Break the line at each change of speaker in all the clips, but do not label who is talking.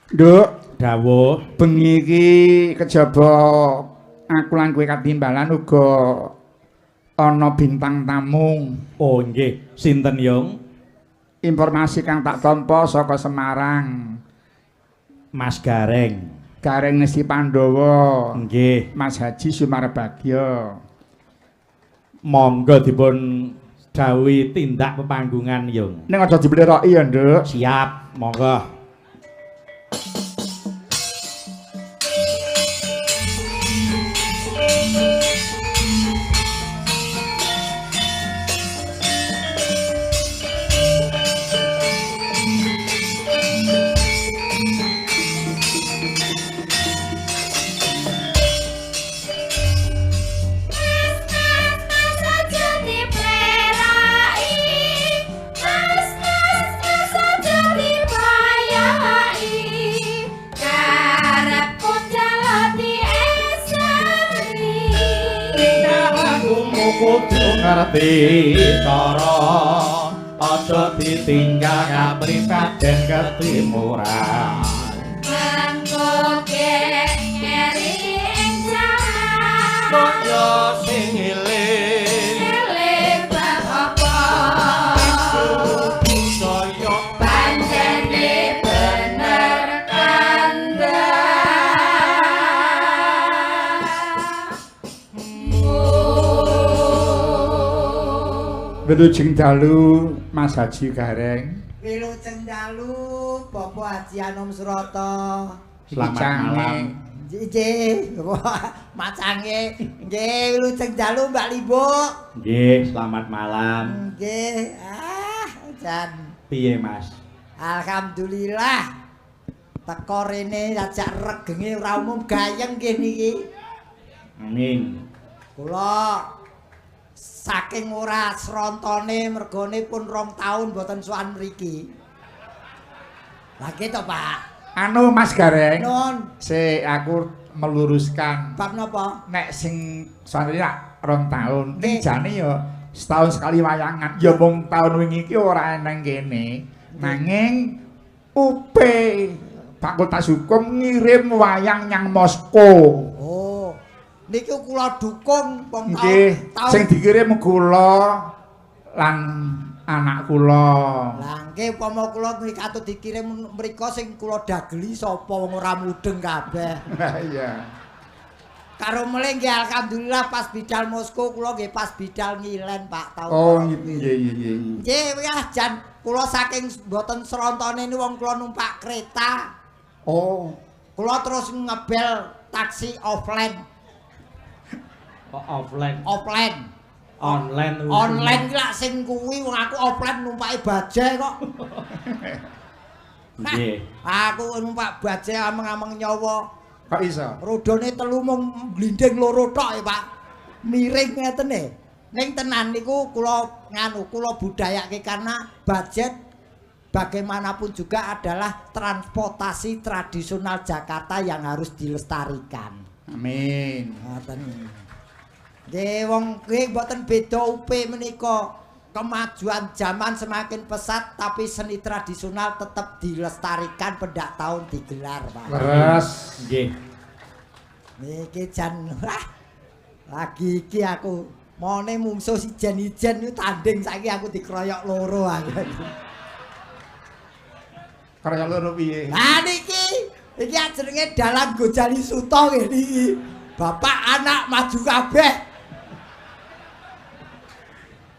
Nduk,
dawuh.
bengi iki kejaba aku lan kowe katimbalan uga ana bintang tamu.
Oh nggih, sinten Yung?
Informasi kang tak tampa saka Semarang.
Mas Gareng.
Gareng Nesti Pandhawa.
Nggih.
Mas Haji Sumarbagya.
Monggo dipun dawuhi tindak pepanggungan Yung.
Ning aja dibleroki ya, Nduk.
Siap, monggo. Kudu ngerti cara aja ditinggal kapribaden ketimuran
mangko keri ing jalan
kaya sing
eling bab apa
saya
panjene bener kandha
Wilujeng dalu Mas Haji Gareng.
Wilujeng dalu Bapak Haji Anom Surata.
Selamat malam.
Nggih, macange. Nggih, wilujeng dalu Mbak Libo.
Nggih, selamat malam.
Nggih. Jan.
Piye, Mas?
Alhamdulillah. Teko rene ajak regenge ora umum gayeng nggih niki.
Amin.
Kula saking ora srontone mergone pun 2 taun mboten sowan mriki. Lagi to, Pak.
Anu Mas Gareng.
Nun,
Aku meluruskan.
bab napa?
Nek sing soalé 2 taun, ning
Nggih.
jane ya setahun sekali wayangan. Ya mung taun wingi iki ora eneng kene. Nanging UP Fakultas Hukum ngirim wayang nyang Moskow.
Oh. Niki kula dukung wong
Nggih, sing dikirim kula lan anak kula.
Lah nggih upama kula katut dikirim mriko sing kula dageli sapa wong ora mudeng kabeh.
Iya.
Karo mulih nggih alhamdulillah pas bidal Moskow kula nggih pas bidal ngilen Pak taun.
Oh iya iya.
Nggih ya jan kula saking mboten srontone niku wong kula numpak kereta.
Oh,
Kula terus ngebel taksi offline.
Kok offline?
Offline.
Online.
Online ki lak sing kuwi wong aku offline numpake bajai kok.
Nggih.
Aku numpak bajai ameng-ameng nyawa.
kok iso?
Rodone 3 mung glinding 2 tok ya, Pak. Miring ngeten e. Ning tenan niku kula budayake karena budget bagaimanapun juga adalah transportasi tradisional Jakarta yang harus dilestarikan.
Amin.
Ngoten. Nggih wong nggih mboten beda UP menika. Kemajuan zaman semakin pesat tapi seni tradisional tetap dilestarikan pendak tahun digelar, Pak.
Leres.
Nggih.
Niki jan lagi iki aku mone mungsuh sijen-ijen niku tanding saiki aku dikeroyok 2 aku.
Karya loro piye?
Lah niki iki jenenge dalan Gojali Suto nggih niki. Bapak anak maju kabeh.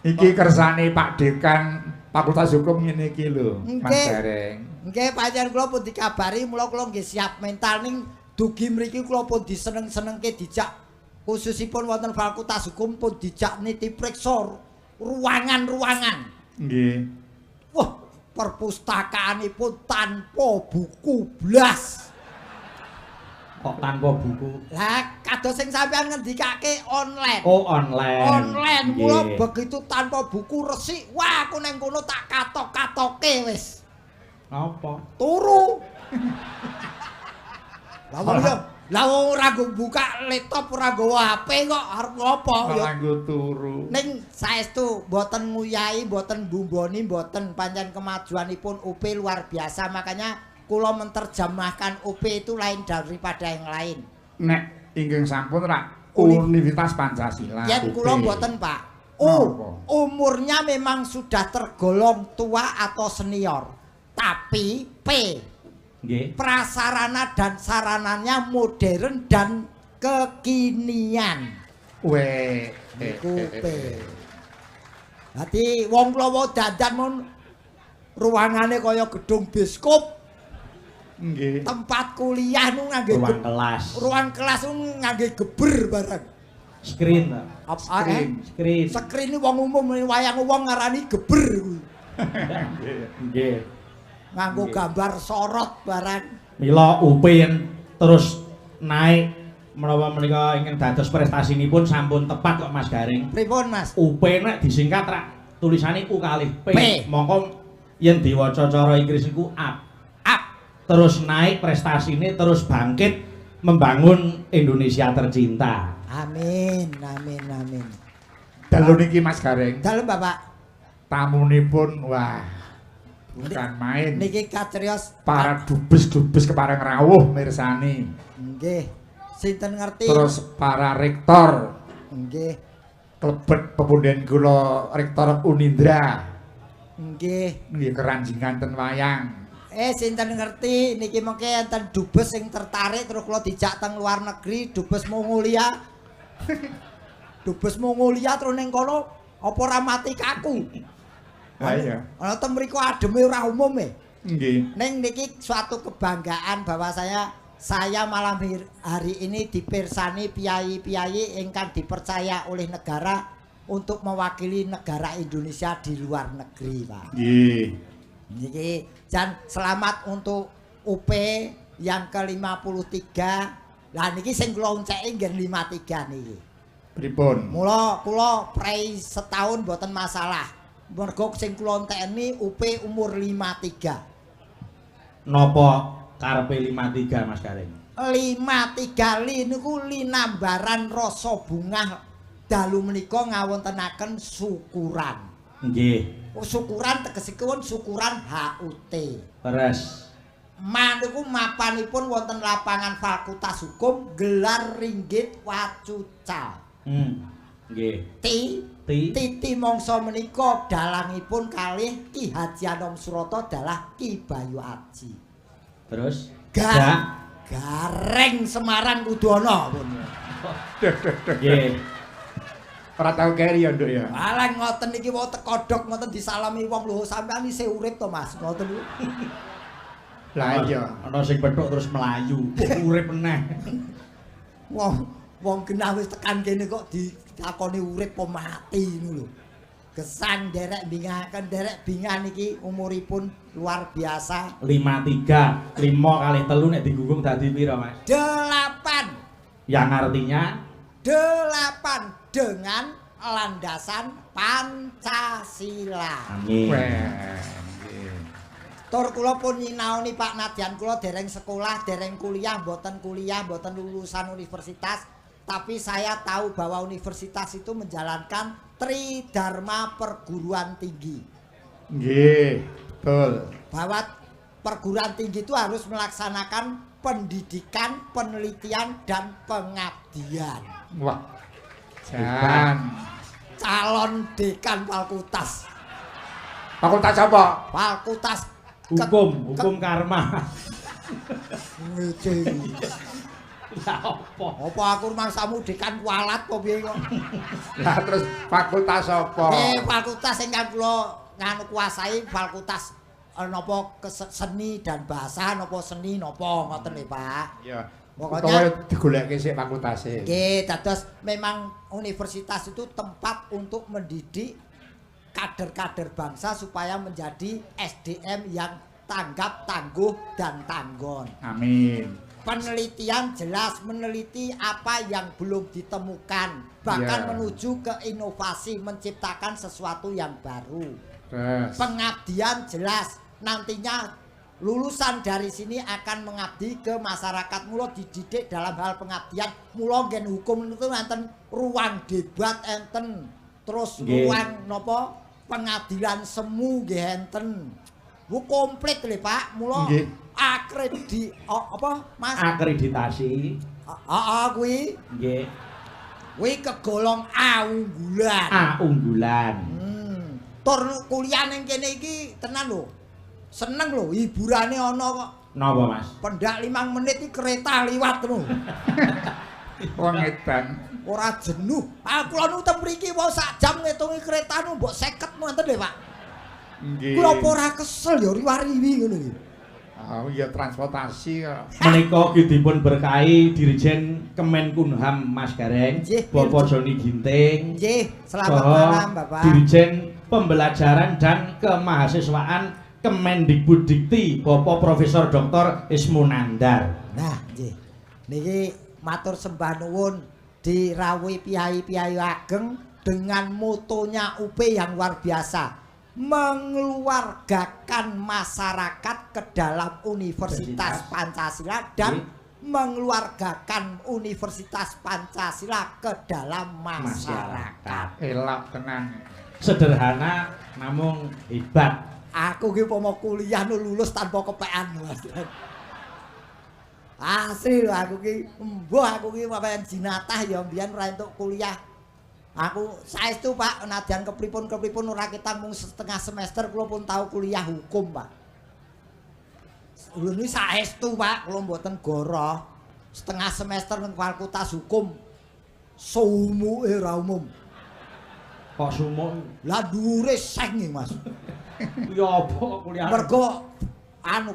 Iki kersane Pak Dekan Fakultas Hukum ngene iki lho, Mas
Nggih.
Gareng.
Nggih pancen kula pun dikabari mula kula nggih siap mental ning dugi mriki kula pun diseneng-senengke dijak khususipun wonten Fakultas Hukum pun dijak niti priksa ruangan-ruangan.
Nggih.
Wah, perpustakaanipun tanpa buku blas.
Kok tanpa buku?
Lah kados sing sampean ngendikake online.
Oh, online.
Online
Nggih.
kula begitu tanpa buku resik. Wah, aku nang kono tak katok-katoke wis.
Apa?
Turu. Lah wong yo, lah wong ora nggo buka laptop ora nggawa HP kok arep ngopo yo.
Malah nggo turu.
Ning saestu mboten nguyahi, mboten bumboni, mboten pancen kemajuanipun UP luar biasa makanya kula menerjemahkan UP itu lain daripada yang lain.
Nek inggih sampun rak Universitas Pancasila.
Yen kula mboten, Pak. Umurnya memang sudah tergolong tua atau senior. Tapi P.
Nggih.
Prasarana dan sarananya modern dan kekinian.
Weh.
Iku P. Dadi wong kula dadan mun ruangane kaya gedung biskup.
Nggih.
Tempat kuliah nu ngangge
Ruang kelas.
Ruang kelas nu ngangge geber bareng.
Screen.
Apa
Screen.
Screen wong umum wayang wong ngarani geber kuwi.
Nggih.
Nganggo gambar sorot bareng.
Mila UP yen terus naik menawa menika ingkang dados prestasinipun sampun tepat kok Mas Garing.
Pripun, Mas?
UP nek disingkat rak tulisane U kalih P.
P.
Mongko yen diwaca cara Inggris niku up. Terus naik prestasine terus bangkit membangun Indonesia tercinta.
Amin, amin, amin.
Dalu niki Mas Gareng.
Dalem, Bapak.
Tamunipun wah. Bukan main.
Niki kacrios
Para dubes-dubes kepareng rawuh mirsani.
nggih. Sinten ngerti?
Terus para rektor
Nggih.
klebet pepunden kula rektor Unindra.
Nggih.
Nggih keranjingan ten wayang.
Sinten ngerti niki mengke enten dubes sing tertarik terus kula dijak teng luar negeri, dubes Mongolia. Dubes Mongolia terus ning kono apa ora mati kaku.
Ha iya.
Ana ten mriku ademe ora umum e.
Nggih.
Ning niki suatu kebanggaan bahwa saya malam hari ini dipirsani piyayi-piyayi ingkang dipercaya oleh negara untuk mewakili negara Indonesia di luar negeri, Pak.
Nggih.
Niki dan selamat untuk UP yang ke-53. Lah niki sing kula unceki nggih 53 niki.
Pripun?
Mula kula prei setahun mboten masalah. Mergo sing kula entekni UP umur 53.
Napa karepe 53 Mas Garing?
53 niku linambaran rasa bungah dalu menika ngawontenaken syukuran.
Nggih.
Syukuran tegesipun syukuran HUT.
Leres.
Maniku mapanipun wonten lapangan Fakultas Hukum gelar ringgit wacucal.
Nggih.
Titi mangsa menika dalangipun kalih Ki Haji Anom Surata dalah Ki Bayu Aji.
Terus
Gareng Semarang Kudono pun.
Nggih.
Ora tau keri ya, Nduk ya.
Alah ngoten iki wae tekodhok ngoten disalami wong lho sampean isih urip to Mas ngoten niku.
Lah iya.
Ana sing pethuk terus melayu, urip meneh.
Wong genah wis tekan kene kok ditakoni urip apa mati ngono lho. Gesang derek bingahan iki umuripun luar biasa.
53, 5 kali 3 nek digunggung dadi pira, Mas?
8.
Yang artinya
8 dengan landasan Pancasila.
amin.
Weh. Nggih.
Tur kula pun nyinaoni Pak nadyan kula dereng sekolah, dereng kuliah, mboten lulusan universitas, tapi saya tahu bahwa universitas itu menjalankan Tridharma perguruan tinggi.
Nggih, betul.
Bahwa perguruan tinggi itu harus melaksanakan pendidikan, penelitian dan pengabdian.
Wah. Jan.
Calon dekan fakultas.
Fakultas apa?
Fakultas
Hukum karma.
Ngece.
Lah apa?
Apa aku mangsamu dekan kualat apa piye kok?
Lah terus fakultas apa?
Fakultas ingkang kula nganu kuasai fakultas napa seni dan bahasa napa seni napa ngoten lho Pak.
Ya.
Pokoknya
digoleki sik fakultase.
nggih dados memang universitas itu tempat untuk mendidik kader-kader bangsa supaya menjadi SDM yang tanggap, tangguh dan tanggon.
Amin.
Penelitian jelas meneliti apa yang belum ditemukan, bahkan menuju ke inovasi menciptakan sesuatu yang baru.
Terus.
Pengabdian jelas nantinya lulusan dari sini akan mengabdi ke masyarakat. Mula dididik dalam hal pengabdian. Mula ngen hukum itu enten ruang debat enten, terus ruang pengadilan semu nggih enten. Komplit lho Pak. Mula apa Mas?
Akreditasi.
Heeh kuwi.
Nggih.
Kuwi kegolong A unggulan.
A unggulan.
Tur kuliah ning kene iki tenan lho. Seneng lho hiburane ana kok.
Napa Mas?
Pendak 5 menit iki kereta liwat lho.
Wong edan.
Ora jenuh. Kula nu teng mriki wae sak jam ngitungi kereta nu mbok 50 ngoten lho, Pak.
Nggih.
Kula apa ora kesel ya riwariwi ngono iki.
Oh iya transportasi kok.
Menika ugi dipun berkahi Dirjen Kemenkumham Mas Gareng,
Nggih,
Bapak Joni Ginting.
Nggih, selamat
saha
malam, Bapak.
Dirjen Pembelajaran dan Kemahasiswaan Kemendikbudikti, Bapak Profesor Dr. Ismunandar.
Nah, nggih. Niki matur sembah nuwun dirawuhi piyai-piyai ageng dengan motonya UP yang luar biasa. Mengeluargakan masyarakat ke dalam Universitas Pancasila dan mengeluargakan Universitas Pancasila ke dalam masyarakat.
Elok tenan.
Sederhana namun hebat.
Aku ki pomo kuliah nu lulus tanpa kepean, Mas. Asli lho aku ki, mbuh aku ki papen jinatah ya mbiyen ora entuk kuliah. Aku saestu Pak, nadyan kepripun ora ketang mung setengah semester kula pun tau kuliah hukum, Pak. Lho niki saestu Pak, kula mboten goroh. Setengah semester nang Fakultas Hukum. Sumuke ra umum.
Kok sumuk?
Lah dhuwure seng iki, Mas.
Ya apa kuliah?
Mergo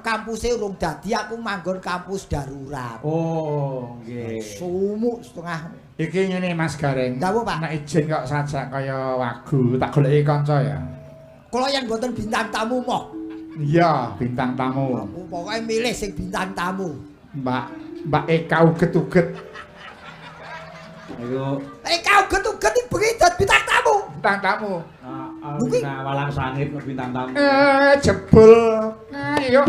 kampuse urung dadi aku manggon kampus darurat.
Oh, nggih.
Sumuk setengah.
Iki ngene Mas Gareng.
Nggih, Pak.
Nek izin kok sajak kaya wagu, tak goleki kanca ya.
Kula yen mboten bintang tamu moh.
Iya, bintang tamu.
Aku pokoke milih sing bintang tamu.
Mbak Eka uget-uget.
Ayo.
Eka uget-uget iki bengi dadi bintang tamu.
Bintang tamu.
Nah, walang sangit bintang tamu.
Jebul. Ayo.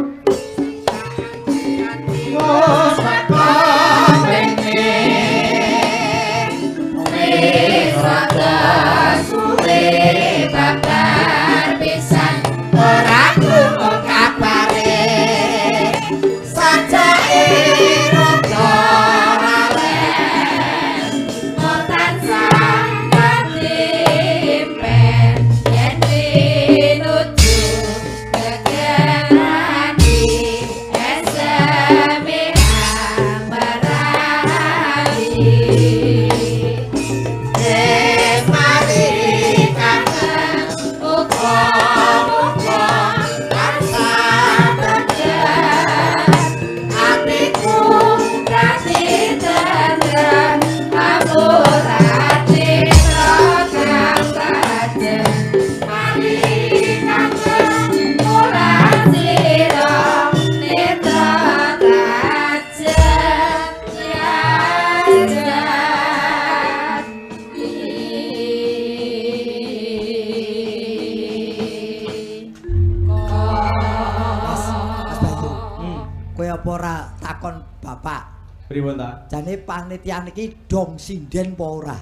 Pripun ta?
Jane panitia niki dong sinden apa ora?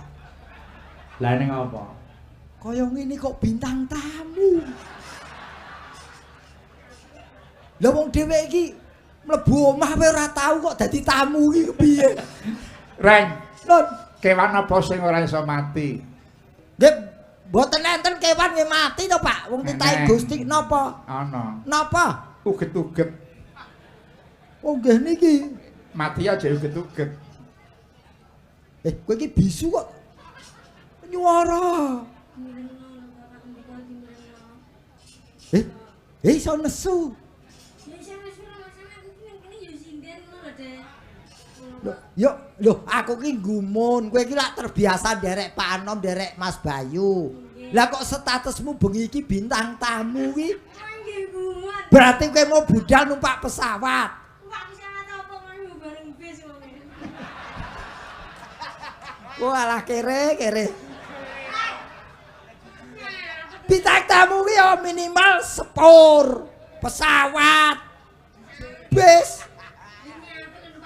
Lah ning apa?
Kaya ngene kok bintang tamu. Lah wong dhewek iki mlebu omah wae ora tau kok dadi tamu iki piye?
Reng,
Nun,
kewan apa sing ora iso mati?
nggih mboten enten kewan nggih mati to, Pak. Wong titahe Gusti napa?
Ana.
Napa?
Uget-uget.
Oh nggih niki.
Mati aja uget-uget.
Kowe iki bisu kok. Nyuara. Iso nesu. Lho, aku ki gumun. Kowe iki lak terbiasa nderek Pak Anom, nderek Mas Bayu. Lah kok statusmu bengi iki bintang tamu ki? Berarti kowe mau budal numpak pesawat. Walah kere. Bintang tamu ki ya minimal sepur, pesawat, bis.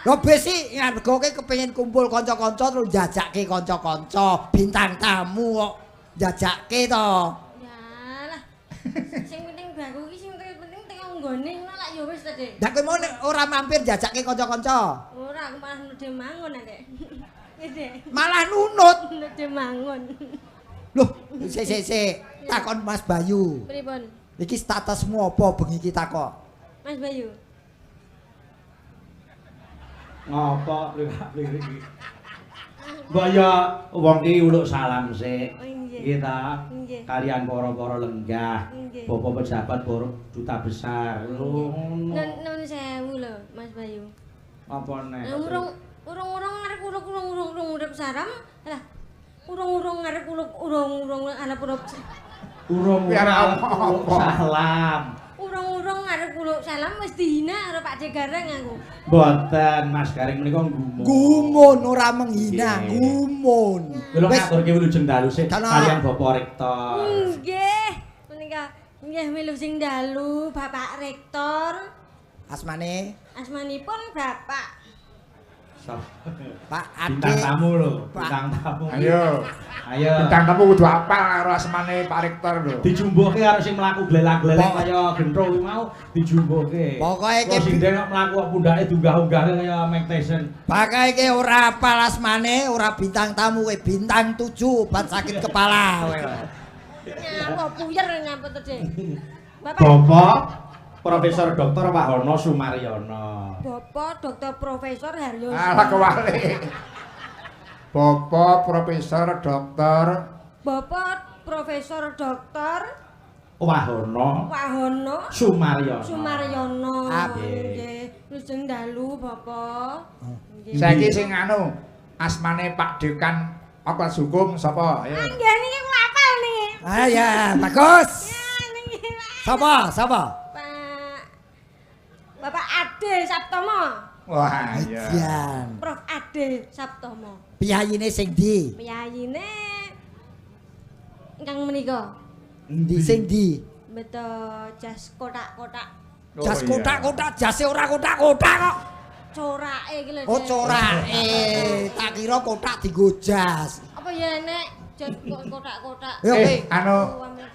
Lho bis iki mergo kowe kepengin kumpul kanca-kanca terus jajakke kanca-kanca. Bintang tamu kok jajakke to.
Yalah. Sing penting baku iki sing penting teko nggone ngono lak ya wis ta, Dik.
Dak kowe mau nek ora mampir jajakke kanca-kanca.
Ora aku malah nedhe mangun Dik. Dik.
Malah nunut.
Nedhe mangun.
Loh, sik. Takon Mas Bayu.
Pripun?
Iki statusmu apa bengi iki takok?
Mas Bayu.
Ngopo iki? Mbok ya wong iki uluk salam sik.
Oh, nggih.
Nggih ta.
Nggih.
Kalian para-para lenggah,
Nggih.
bapak pejabat, para duta besar. Ngono.
Nun sewu lho, Mas Bayu.
Apa nek?
Urung ngarep urung urip saram. Lah, urung ngarep urung arep
Urung
Biar
uluk
apa?
salam.
urung ngarep uluk salam wis dihina karo Pak De Gareng aku.
Mboten Mas Garing menika gumun.
Gumun ora menghina,
Nggih.
gumun.
Kula
Wis
ngaturke wilujeng dalu sik
Kana-
kalian Bapak Rektor.
Nggih, menika nggih wilujeng dalu Bapak Rektor.
asmane
Asmanipun Bapak
Pak
Bintang
Ade.
tamu lho,
Pak.
bintang tamu.
Ayo.
Ayo.
Bintang tamu kudu apal karo asmane Pak Rektor lho.
Dijumbuhke karo sing mlaku glelang-gleleng
Pok-
kaya gentro kuwi mau dijumbuhke.
Pokoke
Kok sing kok mlaku kok pundake diunggah-unggahke kaya Mike Tyson.
Pakai ke ora apal asmane, ora bintang tamu kowe bintang 7 obat sakit kepala kowe.
nyapa puyer nyapa to, Dik. Bapak
Bapak Profesor Dr. Wahono Sumaryono.
Bapak Dr. Profesor Haryo.
Alah kewalik. Bapak Profesor Dokter
Bapak Profesor Dr.
Wahono
Wahono
Sumaryono.
Sumaryono.
Nggih.
Nggih, lujeng dalu Bapak. Nggih.
saiki sing anu asmane Pak Dekan Fakultas Hukum sapa? Ayo.
Nggih niki kula apal niki.
Ah ya, bagus.
Ya niki Pak.
Sapa?
Bapak Ade Saptomo.
Wah, iya.
Ajan.
Prof Ade Saptomo.
Piyayine sing ndi?
Piyayine ingkang menika
Ndi sing ndi?
beto jas kotak-kotak
Oh,
Jas
iya.
kotak-kotak, jase ora kotak-kotak kok.
corake iki lho.
Oh,
Dik.
corake. Tak kira kotak digo jas.
Apa ya nek jas kotak-kotak.
Ya kowe
Anu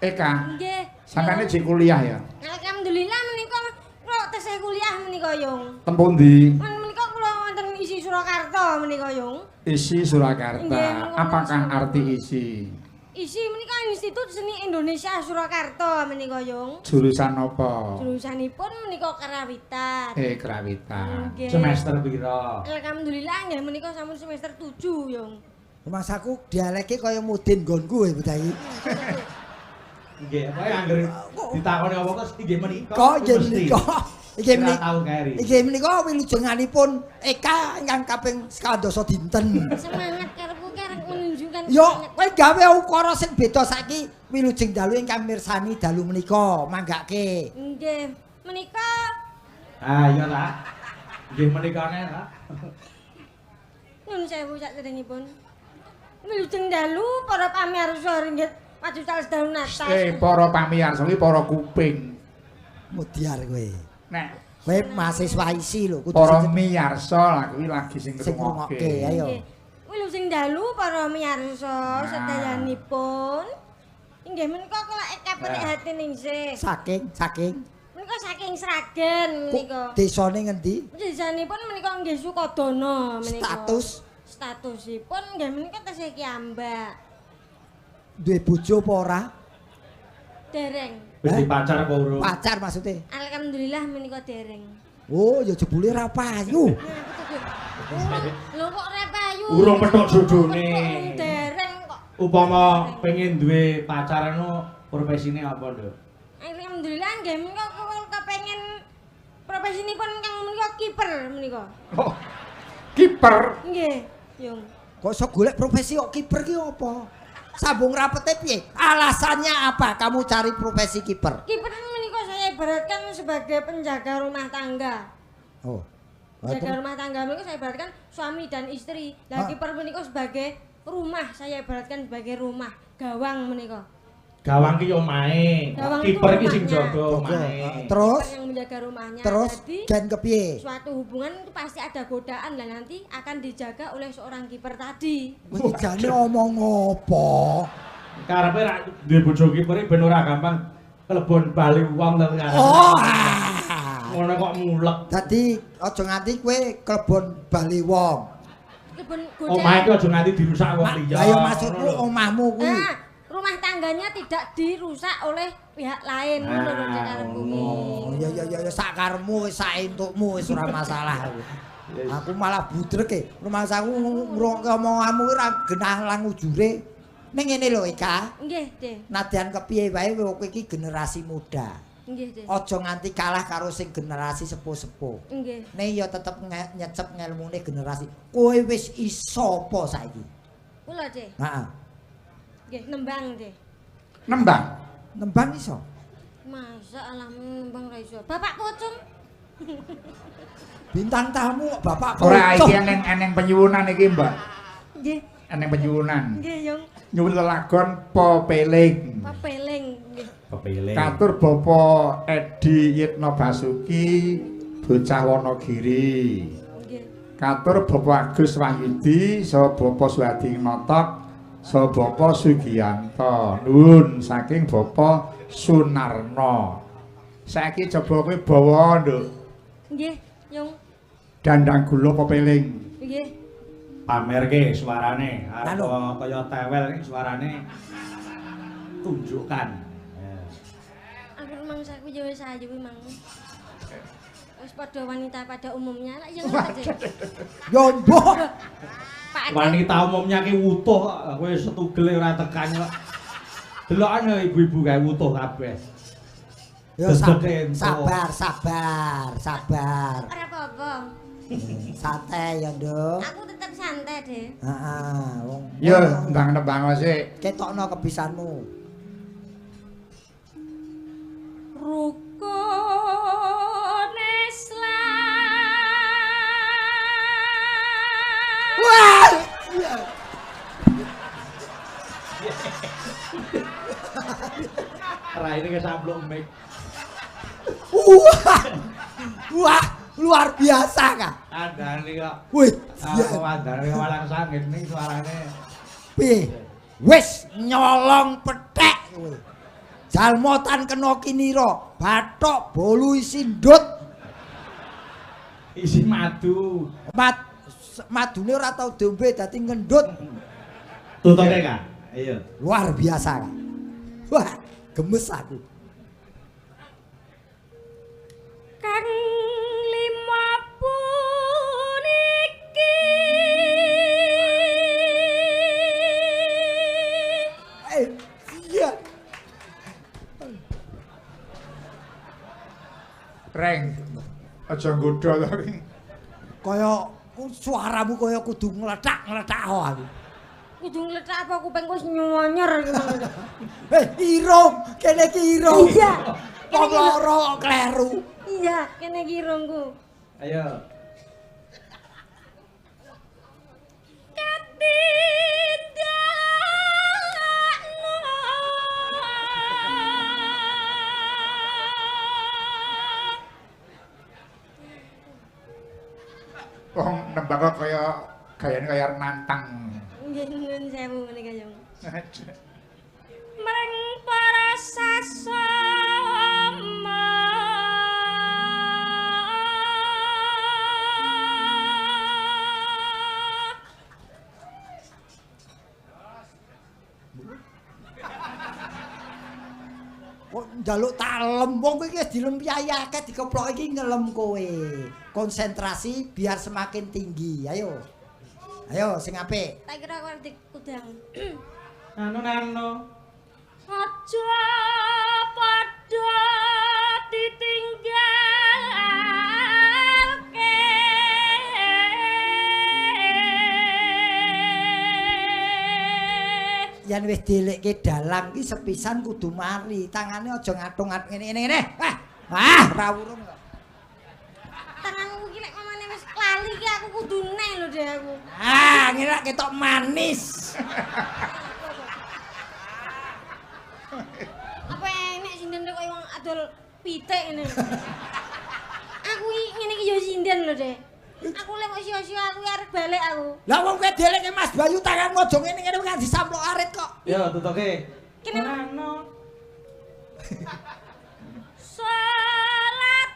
Eka,
Nggih.
sampeyan iki kuliah ya?
Alhamdulillah menika kula tesih kuliah menika Yung.
Tempuh ndi?
Menika kula wonten isi Surakarta menika Yung.
Isi Surakarta.
Nggih,
Apakah arti isi?
Isi menika Institut Seni Indonesia Surakarta menika Yung.
Jurusan apa?
Jurusanipun menika karawitan.
Kerawitan.
Nggih.
Semester pira?
Alhamdulillah nggih menika sampun semester 7 Yung.
Mas aku dialeke kaya mudin nggonku kowe Budai.
Nggih, apa ya anggere ditakoni apa kok nggih menika.
Kok nggih
Mesti.
menika. Iki
Ora
menika.
tau keri.
Iki menika wilujenganipun Eka ingkang kaping 11 dinten.
Semangat karepku karep menunjukkan
Yo,
semangat.
kowe gawe ukara sing beda saiki wilujeng dalu ingkang mirsani dalu menika manggake.
Nggih, menika
Ah iya ta. Nggih menikane ta.
nyun sewu sakderengipun. Wilujeng dalu para pamirsa ringgit maju sales dalu natas.
Para pamirsa iki para kuping.
Mudiar kowe.
Nek
Kowe mahasiswa isi lho kudu
para
sing
miyarsa lah kuwi lagi sing
sing ngrungokke,
ngrungokke.
ayo.
Nggih. Wilujeng dalu para miyarsa sedayanipun. Inggih menika kula Eka Prihati ningsih.
Saking
Menika saking Sragen menika.
desane ngendi?
Desanipun menika nggih Sukodana menika. Statusipun nggih menika tesih kiambak.
Duwe bojo apa ora?
Dereng.
Wis dipacar apa urung?
Pacar maksudnya.
Alhamdulillah menika dereng.
Oh, ya jebule ra payu.
Lho kok ora payu.
Urung petuk jodone.
Dereng kok.
Upama pengen duwe pacar anu profesine apa, Nduk?
Alhamdulillah nggih menika kula kepengin profesinipun kang menika kiper menika.
Oh, kiper.
Nggih, Yung.
Kok iso golek profesi kok kiper ki apa? Sambung rapete piye? Alasannya apa kamu cari profesi kiper?
Kiper menika saya ibaratkan sebagai penjaga rumah tangga.
Oh.
Penjaga rumah tangga menika saya ibaratkan suami dan istri. Lah kiper menika sebagai rumah, saya ibaratkan sebagai rumah, gawang menika.
Gawang ki yo omahe.
Gawang itu
Kiper ki sing
rumahnya.
jaga
Oke.
omahe.
Terus
Kiper yang menjaga rumahnya.
terus
Jadi
gen kepiye?
suatu hubungan itu pasti ada godaan lah nanti akan dijaga oleh seorang kiper tadi.
Kowe jane omong apa?
Karepe ra duwe bojo kiper ben ora gampang kelebon bali wong to karepe.
Oh,
Ngono kok mulek.
Dadi aja nganti kowe klebon bali wong.
Kebun
Omah iki aja nganti dirusak wong liya.
Lah ya maksudku omahmu kuwi.
Nah, rumah tangganya tidak dirusak oleh pihak lain ngono lho Cek karepku ki.
Oh, ya sak karepmu wis sak entukmu wis ora masalah. Aku malah budrek e. Rumah saku ngrungokne omonganmu ora genah lang ujure. Ning ngene lho Eka.
Nggih, Deh.
Nadyan kepiye wae kowe iki generasi muda.
Nggih, Deh.
Aja nganti kalah karo sing generasi sepuh-sepuh.
Nggih.
Nek ya tetep nyecep ngelmune generasi. Kowe wis iso apa saiki?
Kula, Deh.
Heeh.
Nggih, nembang, Deh.
Nembang.
Nembang iso.
Masa alam nembang ra iso. Bapak pocong.
Bintang tamu Bapak
Ora
pocong.
iki eneng penyuwunan iki, Mbak.
Nggih.
Eneng penyuwunan.
Nggih, Yung.
Nyuwun lelagon pepeling.
Papeleng nggih.
Kepilih.
Katur Bapak Edi Yitno Basuki, bocah Wonogiri.
Nggih.
Katur Bapak Agus Wahyudi, saha Bapak Suhadi Notok, saha Bapak Sugiyanto. Nuwun saking Bapak Sunarno. Saiki coba kowe bawa, Nduk,
Nggih, Yung.
dandang gula pepeling.
Nggih.
Pamerke suarane,
Anu.
apa kaya tewel iki suarane tunjukkan.
Aku memang saku ya wis ayu memang. Wis padha wanita pada umumnya lah ya ngono Deh.
Yo mbok.
Pak Ade.
Wanita umumnya ki wutuh, kowe setugel ora tekan kok. Delokane ibu-ibu kae wutuh kabeh.
Yo
Dedek
sabar, sabar, sabar.
Ora apa-apa.
Santai ya, Nduk.
Aku tetap santai, Deh.
Heeh, wong.
Yo, nembang sik.
Ketokno kebisanmu.
Rukun Islam.
Wah!
Raine kesampluk mic.
Wah! Wah, luar biasa, Kak.
Andane kok.
Wih,
Aku andane walang sangit ning suarane.
piye? Wis nyolong pethek kowe. Jalmotan kena kinira, bathok bolu isi ndut.
Isi madu.
Madune ora tau diombe dadi ngendut.
Tutuke, Kak. Ayo.
Luar biasa, Kak. Wah, gemes aku.
Kang lima puniki.
Iya.
Reng. Aja nggodha to iki.
Kaya suaramu kaya kudu ngletak-ngletak aku.
Kudu ngletak apa kuping wis nyonyor iki ngono.
Irung, kene iki irung.
Iya.
Wong loro kok kleru.
Iya, kene iki irungku.
Ayo.
Wong nembang kok kaya gayane kaya nantang.
Nggih nuwun sewu menika Yung. Mreng para sasama.
Kok njaluk talem wong kowe iki wis dilempyai akeh dikeplok iki ngelem kowe. Konsentrasi biar semakin tinggi. Ayo. Ayo sing apik.
Tak kira aku arep dikudang.
Anu.
Aja padha ditinggalke.
Yen wis dilekke dalang iki sepisan kudu mari. Tangane aja ngatung-ngatung ngene-ngene. Ora urung kok.
Tanganku iki lek mamane wis lali iki aku kudu neh lho Deh aku.
Ngene ketok manis.
Apa enek sinden kok wong adol pitik ngene. Aku iki ngene iki ya sinden lho Deh. Aku lek kok sia-sia aku arep balik aku.
Lah wong kowe delekke Mas Bayu tanganmu aja ngene-ngene kan disamplok arit kok.
Yo tutuke.
Kene
Anu.
salat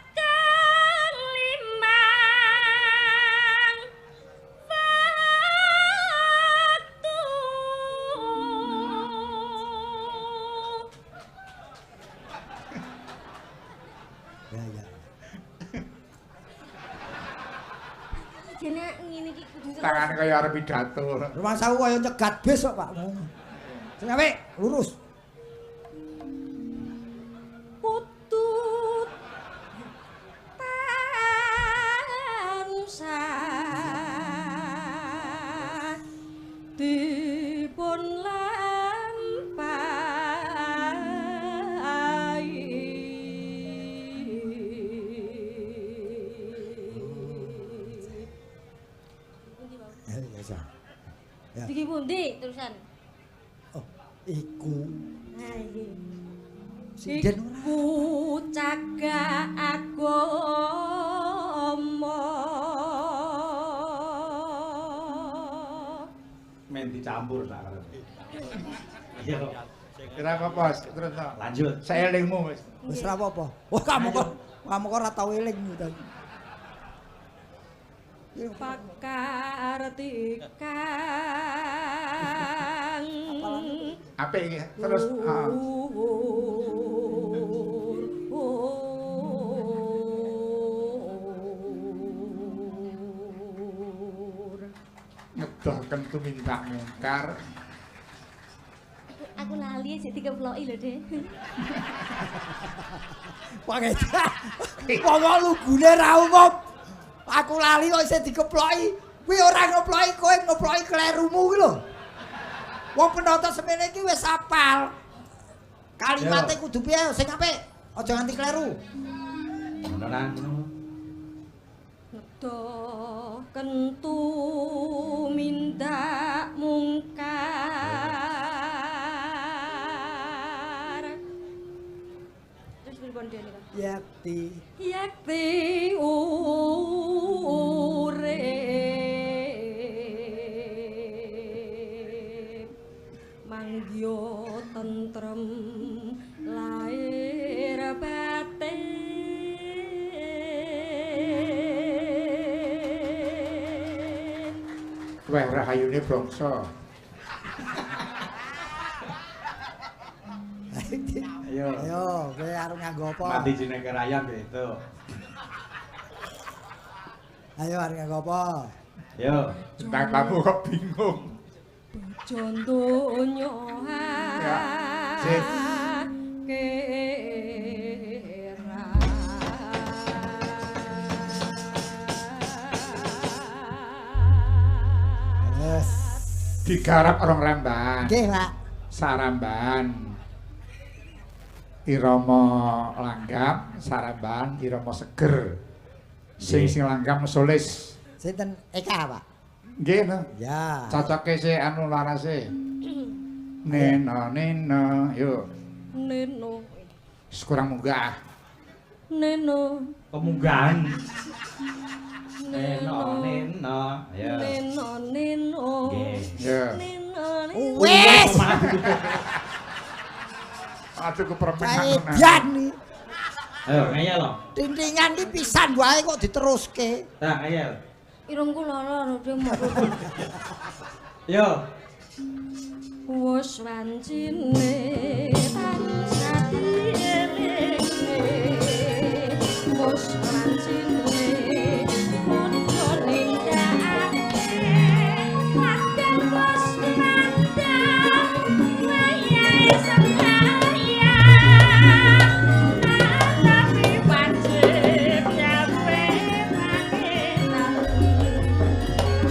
Jene ngene iki kudu terus.
Tangane kaya arep pidato.
Rumah sawu kaya nyegat bis kok, Pak. Sing apik, lurus.
Putut tansah dipun
Ya.
Iki pundi terusan?
Oh, iku.
Nah iki.
Sinden ora.
Iku cagak agama.
Men dicampur sak karepe. Iya kok.
Kira apa, terus no.
Lanjut.
Saelingmu wis.
Wis ra apa-apa. Wah, kamu kok ora tau eling to.
Pakartikang
Apik iki terus ngedohken tumindak mungkar.
Aku lali aja dikeploki lho, Dek.
Pangeja. Wong lugune ra umum. Aku lali kok isih dikeploki. Kuwi ora ngeploki kowe, ngeploki klerumu kuwi lho. Wong penonton semene iki wis apal. Kalimate kudu piye sing apik. Aja nganti kleru.
Beneran.
Nedo kentu mindak mungkar. Terus pripun dene, Kak?
Yakti.
Yakti urip manggya tentrem lair batin
Weh rahayune bangsa.
Ayo.
Ayo, kowe arep nganggo apa?
Mati jenenge rayap itu.
Ayo arep nganggo apa?
Yo.
Entah kamu kok bingung.
bojo donya
Ya, sip.
kera
Yes.
Digarap orang Ramban.
Nggih, Pak.
Saramban. Irama langgam, saramban, irama seger. Sing langgam solis.
Sinten Eka, Pak?
Nggih no.
Ya.
Cocoke sih anu larase. Nena nena, yuk.
neno
Kurang munggah.
neno
Pemunggahan. Neno neno. Ayo.
neno neno
Nggih.
Ya.
neno neno
Wes.
Aduh kepermen anu.
Kaedan nih.
Ayo ngeyel lo.
Tintingan iki pisan wae kok diteruske.
Nah ngeyel.
irungku lara lho mau
Yo.
wis wancine tansah dielingne wis wancine padha nindakake padha wis mandang wayahe sembayang tapi wajib nyape pangeran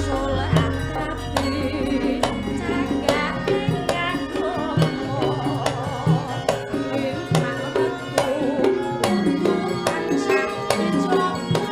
sholat tapi jaga ingat komo limang waktu untuk tansah dicoba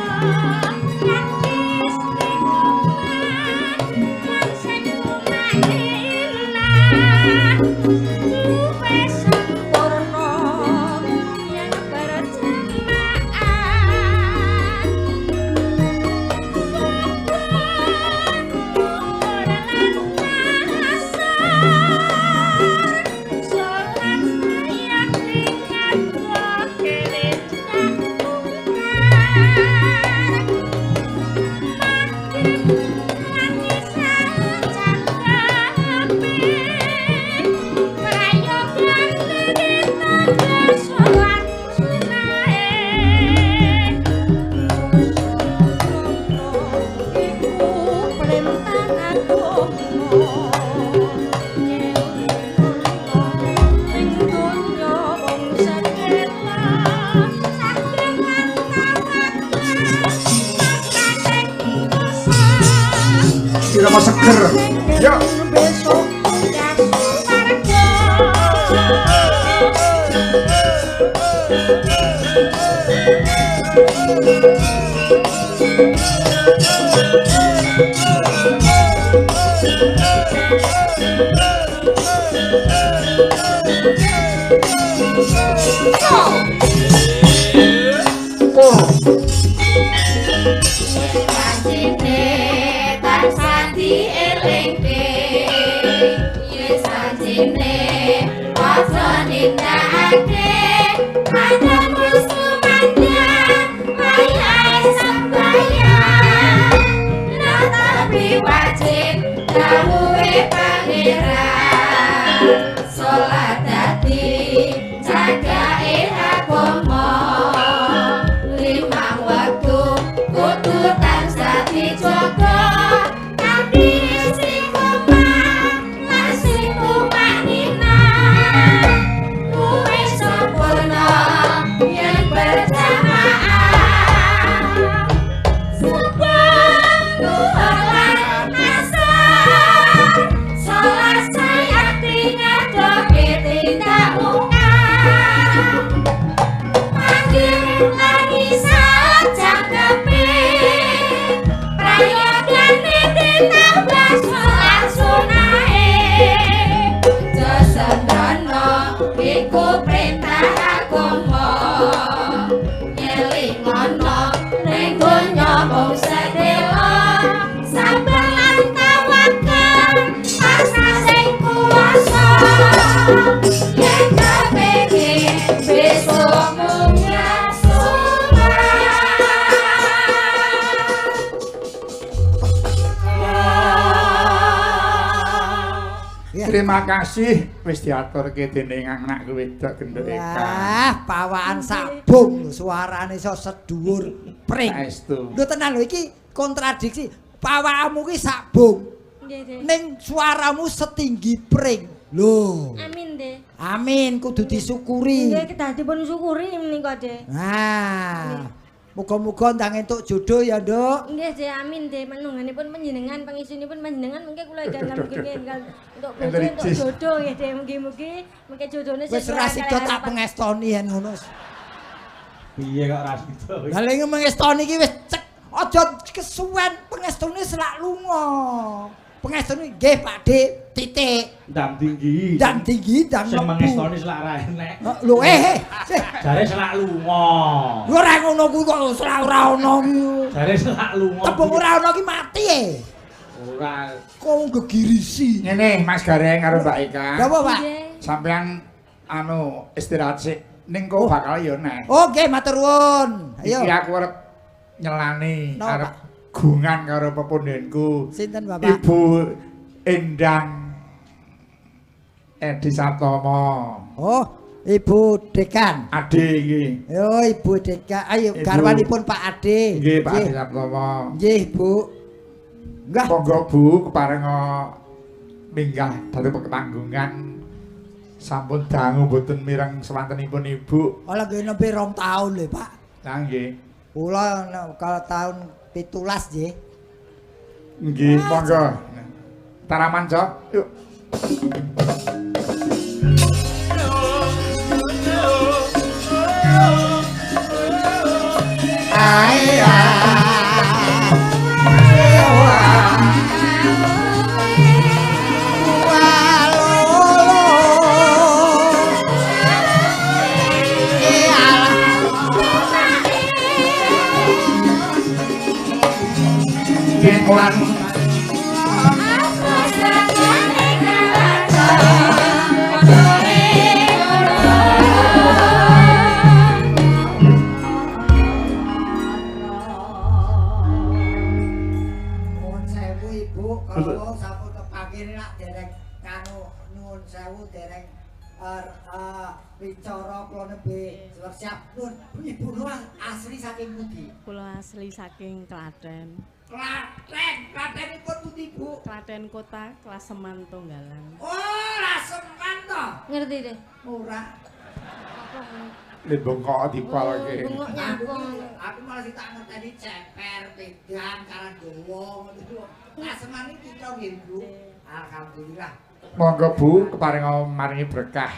mau seger. Yuk.
Besok
Terima kasih wis diaturke dening anakku wedok genduk Eka.
Wah, pawaan sabung suarane iso sedhuwur pring.
Saestu.
Lho tenan lho iki kontradiksi. Pawakmu ki sabung.
nggih, Dek.
Ning suaramu setinggi pring. Lho.
Amin, Dek.
Amin kudu disyukuri.
Nggih, kedah dipun syukuri menika, Dek.
Nah. Muga-muga ndang entuk jodoh ya, Nduk.
Nggih, Dek, amin, Dek. Menunganipun panjenengan, pangisunipun panjenengan mengke kula gangal kenging untuk bojo
Entuk
untuk jodoh nggih, Dek. Mugi-mugi mengke jodone
Wis ora sida tak pengestoni yen ngono.
Piye kok ra sida?
Lah lha mengestoni iki wis cek aja kesuwen pengestune selak lunga. Pengestune nggih Pakde titik.
Ndang tinggi.
Dan tinggi dan
Sing
mlebu.
mengestoni selak ra enek.
Lho sih.
Jare selak lunga.
Lho ora ngono kuwi kok selak ora ono ki.
Jare selak lunga.
Tembung ora ono ki mati
Ora.
Kok gegirisi.
Ngene Mas Gareng karo Mbak Eka.
Lha apa, Pak?
Sampeyan istirahat sik ning kok bakal ya nek.
Oh, nggih matur nuwun. Ayo.
Iki aku arep nyelani
Napa,
arep gungan karo pepundenku.
Sinten, Bapak?
Ibu Endang Edi Satomo.
Oh, Ibu Dekan.
Ade iki.
Yo Ibu Dekan. Ayo
Ibu.
garwanipun Pak Ade.
Nggih Pak Edi Satomo.
Nggih, Bu. Enggak.
Monggo Bu keparenga minggah dadi panggungan sampun dangu mboten mireng sewantenipun Ibu.
Ola nggih nembe 2 taun lho, Pak.
Lah nggih.
Kula kalau tahun 17 nggih.
Nggih, monggo. Taraman, Cok. Yuk. Lan
Nuwun sewu Ibu, kalau sampun kepangkene nak dereng kanu nuwun sewu dereng wicara kula nembe siap. Nuwun Ibu nuwun asli saking pundi?
Kula asli saking Klaten.
Klatenipun pundi Bu?
Klaten Kota, Klaseman Tunggalan.
Oh, Laseman to.
Ngerti, Dek.
Ora.
Le bengkok dipalke.
Bengok nyapon.
Aku malah sing tak ngerteni ceper, pedang, karang dawa ngono iku. Kasemane kita nggih, Bu. Alhamdulillah.
Monggo Bu, keparing maringi berkah.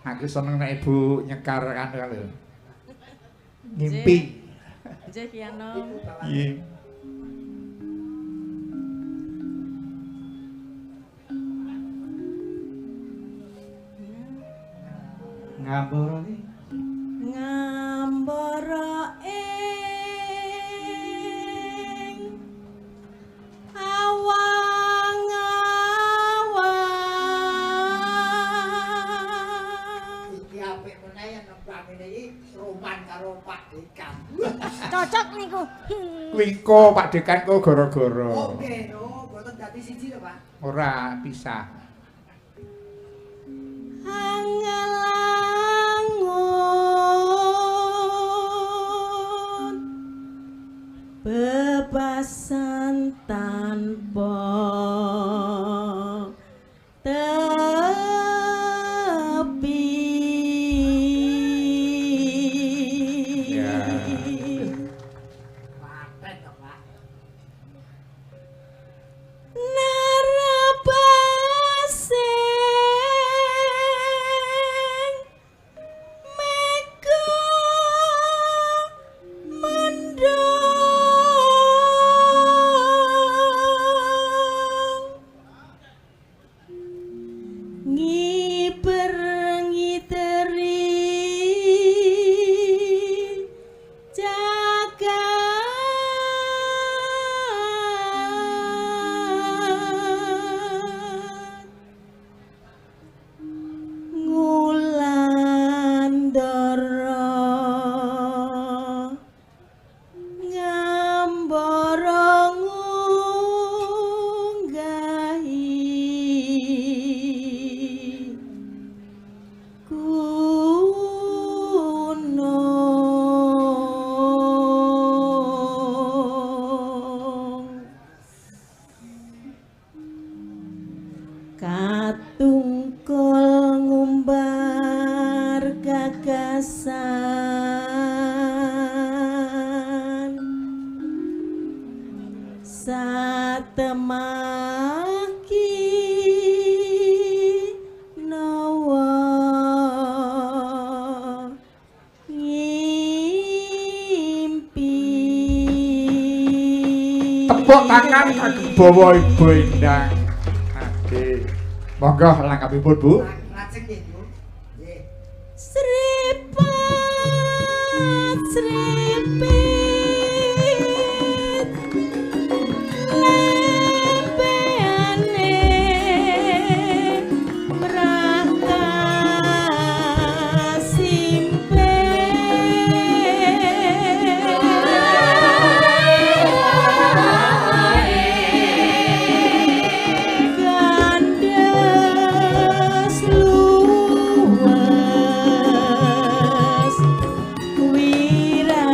Aku seneng nek Ibu nyekar kan lho. Ngimpi.
Nggih Ki Anom.
Iya.
Ngambara iki.
Ngambara ing awang-awang.
Iki apik meneh yen nembangine iki roman karo Pak Dekan.
Cocok niku.
Wingko Pak Dekan kok gara-gara.
Oke, no, mboten dadi siji lho, Pak.
Ora pisah.
Angelangun bebasan tanpa tepi.
Ya.
Paten to, Pak.
Narabasing mega mendung ngiber ngiteri jagat Ngulandara ngambara ngunggahi gunung katungkul ngumbar gagasan satemaki nawa ngimpi
Tepuk tangan kagem bawa Ibu Endang. Ade. Monggo langkapipun Bu.
Lajeng nggih, Bu. Nggih.
Sripat sripit lempeane prakasimpe gandes luwes wira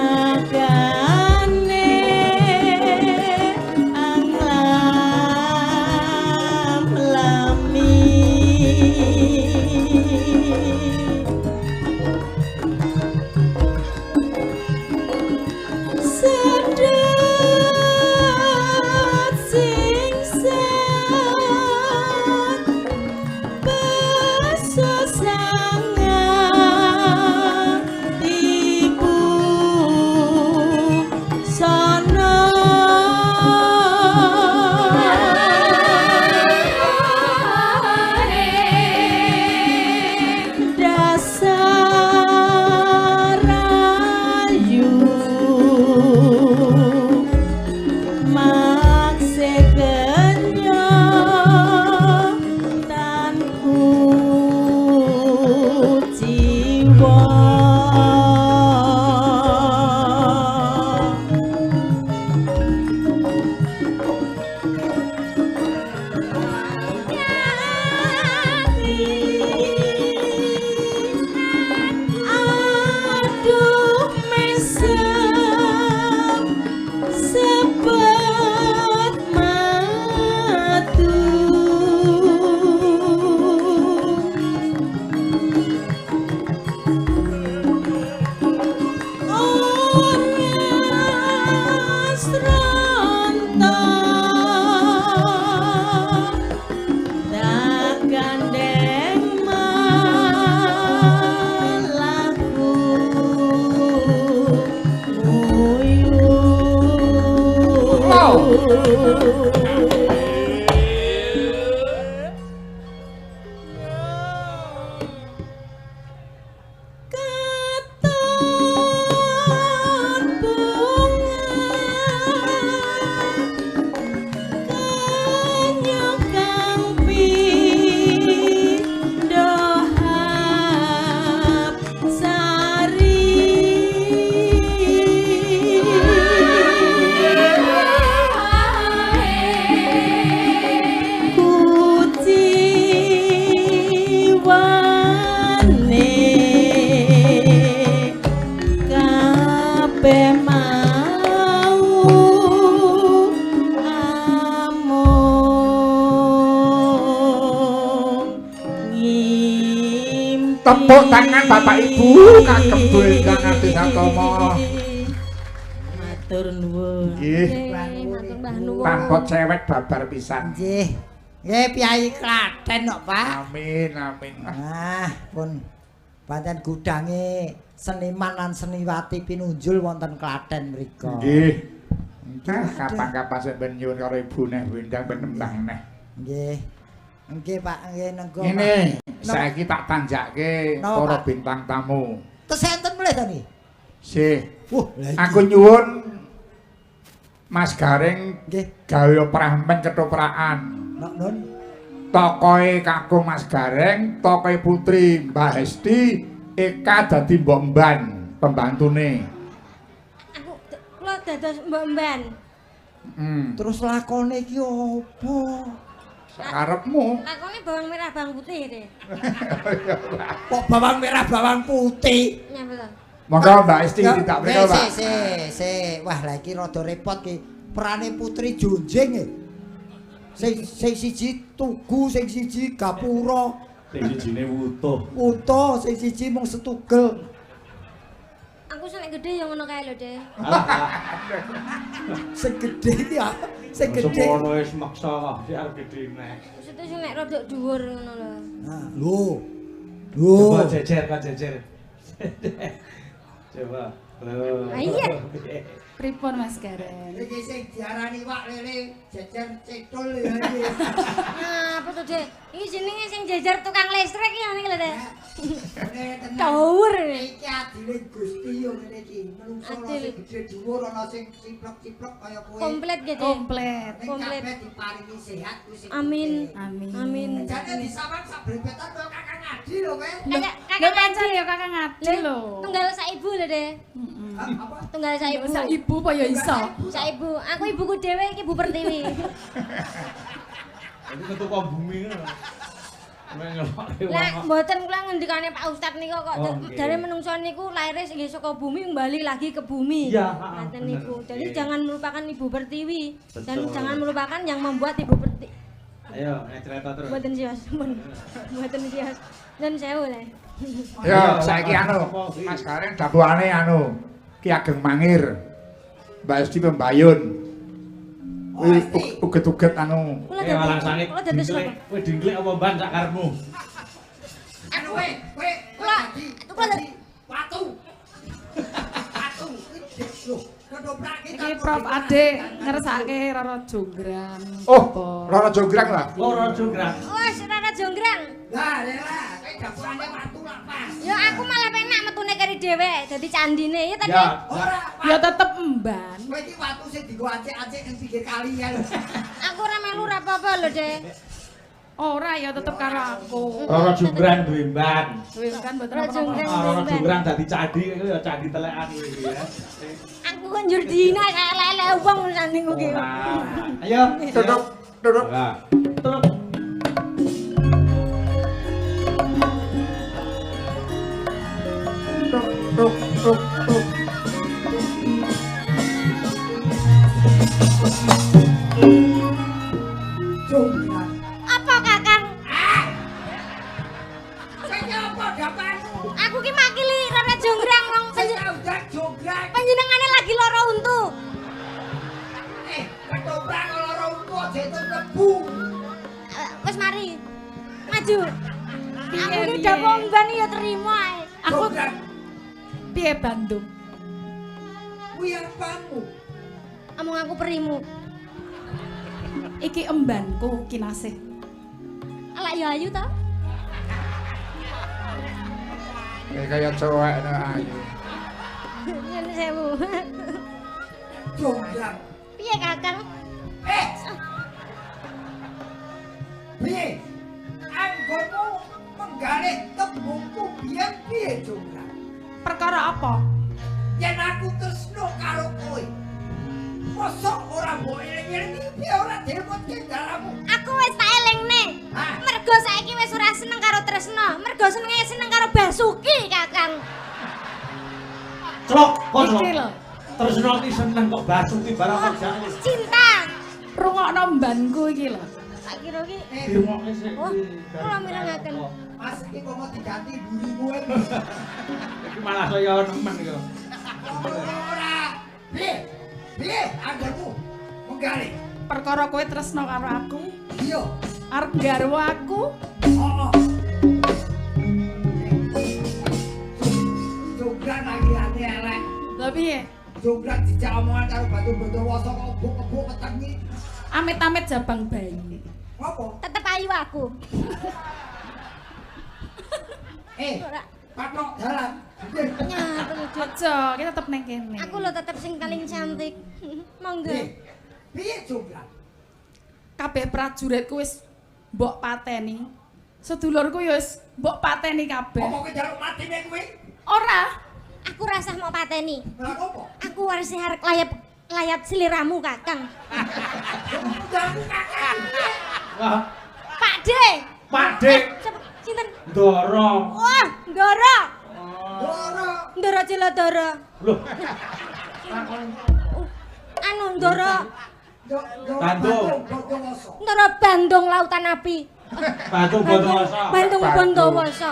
Tepuk tangan Bapak Ibu kagem Bulkang Adi Satomo.
Matur nuwun.
Nggih,
Matur Mbah nuwun.
tanpa cewek babar pisan.
Nggih. Nggih Piyai Klaten kok, Pak.
Amin, amin.
Ah, pun pancen gudange seniman lan seniwati pinunjul wonten Klaten mriku.
Nggih. Nah, kapan-kapan sing ben nyuwun karo Ibu neh windang ben nembang neh.
Nggih. Nggih, Pak, nggih nenggo.
Ini saiki tak tanjakke
Napa,
para
Pak?
bintang tamu.
Terus enten mulih to niki?
Sih,
Wah,
aku nyuwun Mas Garing
nggih.
gawe pramen ketopraan.
Nun.
Tokoe kakung Mas Gareng, tokoe putri Mbah Hesti, Eka dadi mbok mban pembantune.
Kula dados Mbok Mban.
Terus lakone iki opo?
Sakarepmu.
Lakone bawang merah bawang putih deh.
Kok bawang merah bawang putih?
Ya betul.
Monggo Mbak Hesti tidak mriko, Pak.
Se. Wah, lah iki rada repot ki. Perane Putri Junjing e. Sing siji tugu, sing siji gapura.
Sing sijine wutuh.
Utuh, sing siji mung setugel.
Aku sing gede yang ngono kae lho, Deh.
Sing gedhe iki ya. Sing gedhe.
Semono wis maksa sik arep gedhe neh.
Maksudnya sing nek rodok dhuwur ngono lho.
Nah, lho.
Coba
Lho.
jejer kan jejer. Coba.
Ah, iya.
Pripun Mas Gareng?
Iki sing diarani wak lele jejer cetul ya iki.
Nah, apa tuh, Deh? Iki jenenge sing jajar tukang listrik ya ngene lho, Deh.
Tenan.
Dhuwur.
Iki adile Gusti yo ngene iki. Menungso ana
Adil.
sing gedhe dhuwur ana sing ciplok-ciplok kaya kowe.
Komplit gitu.
Komplit.
Ning
komplit.
kabeh diparingi sehat kuwi sing
Amin.
Amin.
Amin.
Jane disawan sak brebetan kaya Kakang Adi lho kowe.
Lho pancen ya Kakang Adi lho.
Tunggal sak ibu lho, Deh.
Apa?
Tunggal sak ibu.
Sak ibu apa ya iso?
Sak ibu. Aku ibuku dhewe iki Bu Pertiwi.
Itu ketua bumi ngono.
Lah mboten kula ngendikane Pak Ustadz niku kok
Oh, nggih.
dari menungso niku lahire nggih saka bumi kembali lagi ke bumi.
Iya,
Ngoten
bener.
niku. Jadi
Nggih.
jangan melupakan Ibu Pertiwi dan
Betul.
jangan melupakan yang membuat Ibu Pertiwi.
Ayo, cerita terus.
Mboten sios, mboten sios. Dan sewu le.
Ya, saiki anu, Mas Gareng dabuane anu Ki Ageng Mangir. Mbak Hesti Pembayun. Uget-uget anu.
Kula
Alasannya
kula dados
dingklek, kowe dingklek apa ban sak karepmu?
Anu kowe
Kula
dadi watu. Watu. Loh, kedoprak
Iki Prof Ade ngersake Roro Jonggrang.
Oh, Roro Jonggrang lah.
Loro jonggrang.
wes Rara Jonggrang.
Lah, lah, kowe dapurane watu lah pas.
Ya aku malah penak metune kari dhewe dadi candine ya tadi.
Ya,
Ora,
Ya tetep emban.
kowe iki watu sing dienggo acik-acik ning pinggir kali ya lho.
Aku ora melu ora apa-apa lho, Deh.
Ora ya tetep karo aku.
Loro jonggrang duwe ban.
Duwe kan mboten
Roro
apa-apa.
Jonggrang.
Loro jonggrang dadi candi iku ya candi telekan iki ya.
Aku kan njur dina saya lele wong urusan niku ki.
Ora. Ayo,
Duduk, duduk.
Ora. Terus
Duduk.
Jonggrang.
Apa Kakang?
Kowe iki apa dapanmu?
Aku ki makili Rara Jonggrang wong
Sing udan jonggrang.
panjenengane lagi lara untu.
Ketoprak lara untu aja itu lebu.
Wes mari. Maju. Aku
Piye,
ki
piye?
dapo mban ya terima ae.
Aku
Jonggrang.
piye Bandung?
Kuwi apamu?
Omong aku perimu.
Iki embanku Kinasih.
Ala ya ayu ta?
Kaya cowok ayu.
Nyun sewu.
Jonggrang.
Piye Kakang?
Piye? Anggonmu menggalih tembungku biyen piye Jonggrang?
Perkara apa?
Yen aku tresno karo kowe. Mosok ora mbok eling-eling piye ora dilebetke dalamu.
Aku wis tak elingne.
Hah?
Mergo saiki wis ora seneng karo Tresna, mergo seneng karo Basuki, Kakang.
Celok, kok
Iki
celok.
lho.
Tresna ki seneng kok Basuki barang kok jane wis
Cinta.
Rungokno embanku iki lho.
Tak kira ki
dirungokke sik.
Oh, kula mirengaken.
Mas iki kok mau diganti burimu
Iki malah saya nemen kok.
ora. Piye? Piye anggonmu menggalih?
Perkara kowe tresno karo aku,
Iya.
arep garwa aku,
Oh. Jonggrang lagi elek.
lho piye?
Jonggrang dijak omongan karo batu-batu wasa kok obok-obok ketengi.
Amit-amit jabang bayi.
Apa?
Tetep ayu aku. Ora
Patok dalan.
nyateng Dik.
Aja, kita tetep neng kene.
Aku lho tetep sing paling cantik. Monggo.
Piye Jonggrang?
Kabeh prajuritku wis mbok pateni. Sedulurku ya wis mbok pateni kabeh.
Apa kowe njaluk matine kowe?
Ora.
Aku rasah mau pateni.
Lah apa?
Aku harus arek layat seliramu, Kakang.
Jamu kakak.
Wah,
Pak D.
Pak Dik
Sinten?
Ndoro.
Wah, Ndoro.
Loro.
Ndoro Cilodoro.
Loh,
Anu Ndoro.
Bandung.
Bondowoso.
Ndoro Bandung Lautan Api.
Bandung Bondowoso.
Bandung Bondowoso.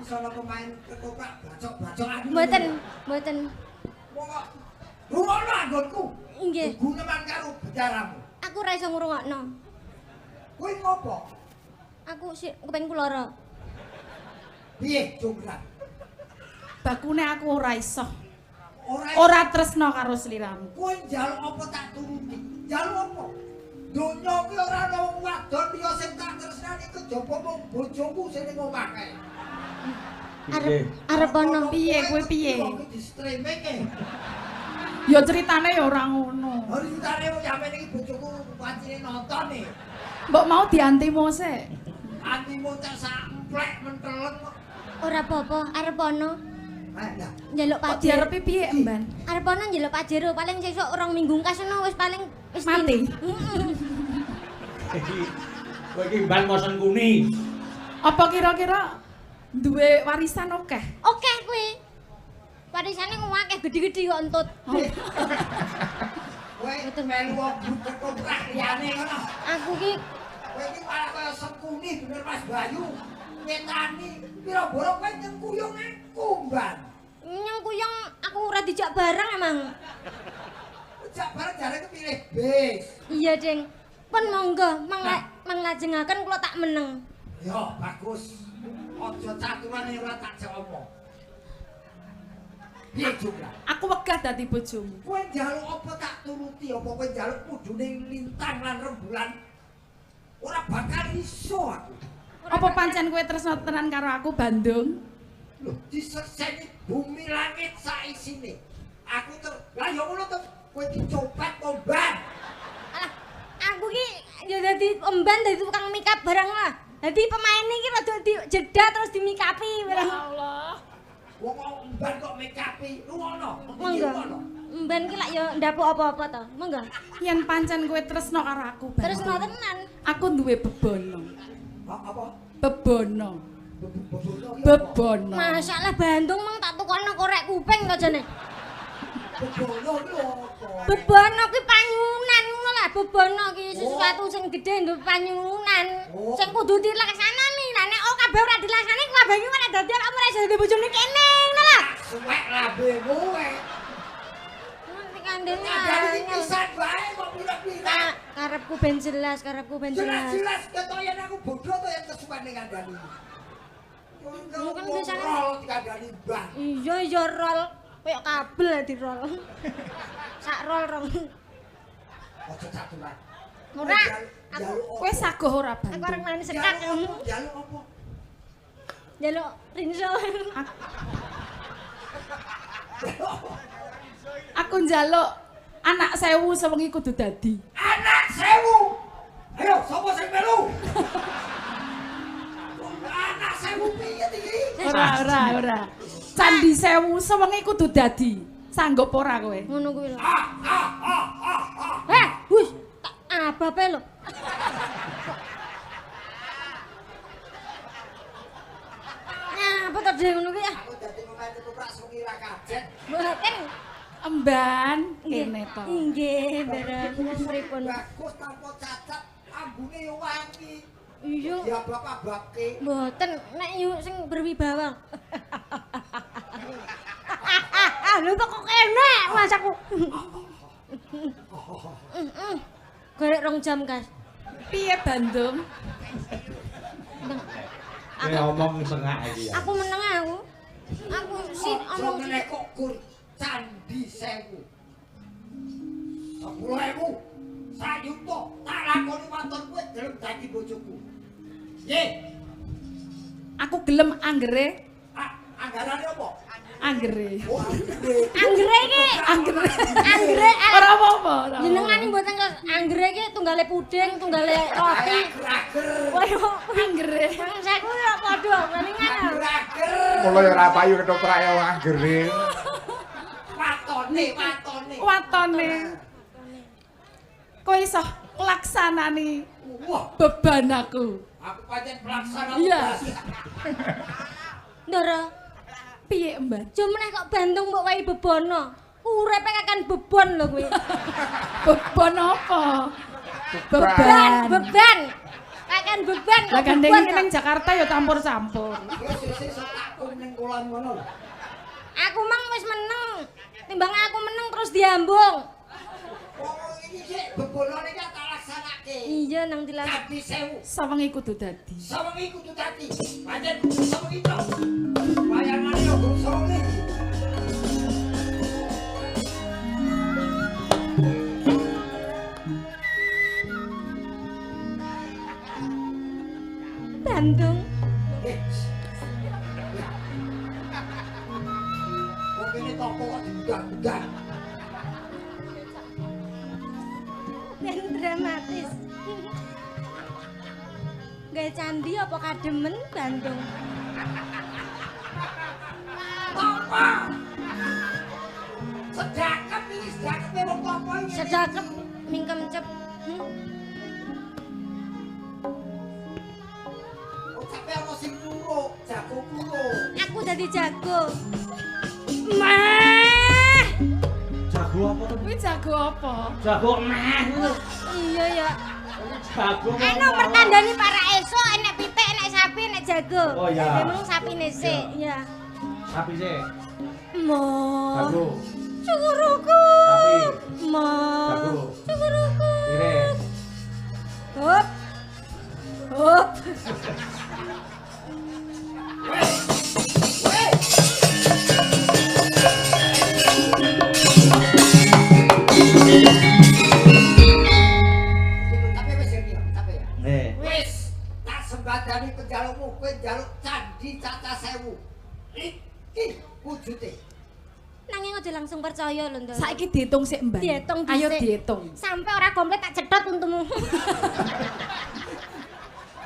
Iso ana pemain ketoprak bacok-bacokan.
Mboten.
Pokok rungokno anggonku.
Nggih.
Guneman karo bendaramu.
Aku ora iso ngrungokno.
Kowe ngopo?
Aku sik kepengin kuloro.
Piye Jonggrang?
Bakune aku ora iso.
Ora
Ora tresno karo sliramu.
kowe njaluk apa tak turuti? Njaluk apa? Donya ki ora ana wong wadon liya sing tak tresnani kejaba mung bojoku sing ning omah kae.
Arep ana
Piye kowe piye?
Di streaming e.
Ya ceritane ya ora ngono.
Hari utare wong sampeyan iki bojoku pancine nonton e.
Mbok mau diantimo sik.
Antimu tak sak emplek menteleng kok.
ora apa-apa, arep ana
Lah,
njaluk
Kok
Pajero.
diarepi piye, Mban?
Arep ana njaluk Pajero, paling sesuk 2 minggu kasono wis paling wis
Mati?
Kowe iki mban mosen kuni.
Apa kira-kira duwe warisan akeh?
Oke kuwi. Warisane akeh gedhi-gedhi kok entut.
kowe melu wong ketoprak liyane ngono.
Aku ki
Kowe iki malah kaya sekuni bener Mas Bayu. Nyetani pira borok kowe nyengkuyung aku, Mban.
nyengkuyung aku ora dijak bareng emang.
Jak bareng jare kepilih bis.
Iya, Ding. Pun monggo manglajengaken kula tak meneng.
Yo bagus. Aja caturane ora tak jomo. Piye juga?
Aku wegah dadi bojomu.
Kowe njaluk apa tak turuti, apa kowe njaluk kudune lintang lan rembulan? Ora bakal iso aku.
Apa pancen kowe tresno tenan karo aku, Bandung?
Loh, diserseni bumi langit saisine. Aku lah ya ngono to, kowe iki copet to, Ban.
Alah, aku ki ya dadi emban dadi tukang mikap barang lah. Dadi pemain iki rada jeda terus dimikapi.
Ya Allah.
Wong Ban kok mekapi, lungono.
Monggo. Emban ki lak ya ndapuk apa-apa to. Monggo.
Yen pancen kowe tresno karo aku, Bandung.
Terus no tenan.
Aku duwe bebono.
Apa?
Bebono.
Bebono.
Bebono.
Masalah Bandung mang tak tukono korek kuping to jane.
Bebono ki apa?
Bebono ki panyunan ngono lah. Bebono ki sesuatu sing gedhe nduk panyunan. Sing kudu dilaksanani. Lah nek kabeh ora dilaksani kabeh iki ora dadi apa ora iso dadi bojone kene ngono lah.
Suwek lambemu kowe.
Nanti kandhane.
Kadang iki pisan bae kok pira-pira.
Karepku ben jelas, karepku ben jelas.
Jelas-jelas ketoyen aku bodoh to yang kesuwen ning kandhani.
Mungkin bisa
rol kandhani Mbah.
Iya ya rol. Koyo kabel di rol. Sak rol rong.
Aja caturan.
Ora. Aku
Kowe sagoh ora
aku
Bandung?
arep nani sekak.
Jaluk apa?
Jaluk rinso.
Aku njaluk anak 1000 sewengi kudu dadi.
Anak 1000. Ayo, sapa sing melu? Anak 1000 piye iki?
Ora. Candi 1000 sewengi kudu dadi. Sanggup ora kowe?
Ngono kuwi lho. Wis, tak abape lho. Apa to dhewe ngono kuwi ah?
Aku dadi pemain ketoprak sungi ra kaget.
Mboten.
Emban kene to.
Inggih, bareng pripun.
Bagus tanpa cacat, ambune yo wangi.
Iya.
Ya bapak-bapke.
Mboten nek yu sing berwibawa. Lho kok kene Mas aku. Golek 2 jam, Guys.
Piye Bandung?
Kowe omong sengak iki ya.
Aku meneng aku. Aku sih omong
meneh kok gur candi 1000. 10.000 sayuto tak lakoni waton kowe gelem dadi bojoku. Ye,
Aku gelem anggere,
anggarane apa?
anggere.
Oh,
anggere iki.
Anggere.
Anggere
Ora apa-apa. ora apa-apa.
jenengane mboten kok anggere iki tunggale puding, tunggale roti.
Rager.
Koyo
Anggere.
bangsaku ya padha kelingan.
Rager.
Mula ya ora payu ketoprak ya anggere.
Watone.
Watone. Kowe iso nglaksanani
Wah,
beban aku.
aku pancen pelaksana
Iya.
tugas.
Ndara,
Piye, Mbak?
jumeneh kok Bandung mbok wae bebono. Urepe kakan bebon lho kuwi.
Beban apa?
Beban,
Beban.
beban. Kakan beban.
Lah
kok
gandeng
beban
iki
kok.
ning Jakarta ya campur-campur.
Wis sesuk tak kum ning kolam ngono lho.
Aku mang wis meneng. Timbang aku meneng terus diambung.
Oh, iki sik bebolone iki tak laksanake.
Iya nang dilas.
Candi 1000.
Sawengi kudu dadi.
Sawengi kudu dadi. Pancen sawengi to. Wayangane yo gur sawengi.
Bandung.
Kok kene toko kok dibuka-buka.
Ben dramatis. Gawe candi apa kademen Bandung?
Apa? Sedakep iki, sedakepe wong apa iki?
Sedakep mingkem cep.
Oh, sampe ana sing puro, jago puro.
Aku dadi jago. Mah.
Jago apa to?
Kuwi jago apa?
Jago meh.
Iya ya.
Jago.
Eno mertandani para esuk enek pitik, enek sapi, enek jago.
Oh, iya.
Memang sapine sik, iya.
Sapi sih.
Mo.
Jago.
Cukuruku.
Sapi.
Mo.
Jago.
Cukuruku.
Ire.
Hop. Hop.
Tapi wis ya, tapi ya.
Nih.
Wis, tak sembadani penjalukmu, kowe njaluk candi cacah 1000. Iki wujude.
Nanging aja langsung percaya lho, Ndara.
Saiki diitung sik, Mbak.
Diitung
Ayo
dhisik.
diitung.
Sampai ora komplit tak cethot untumu.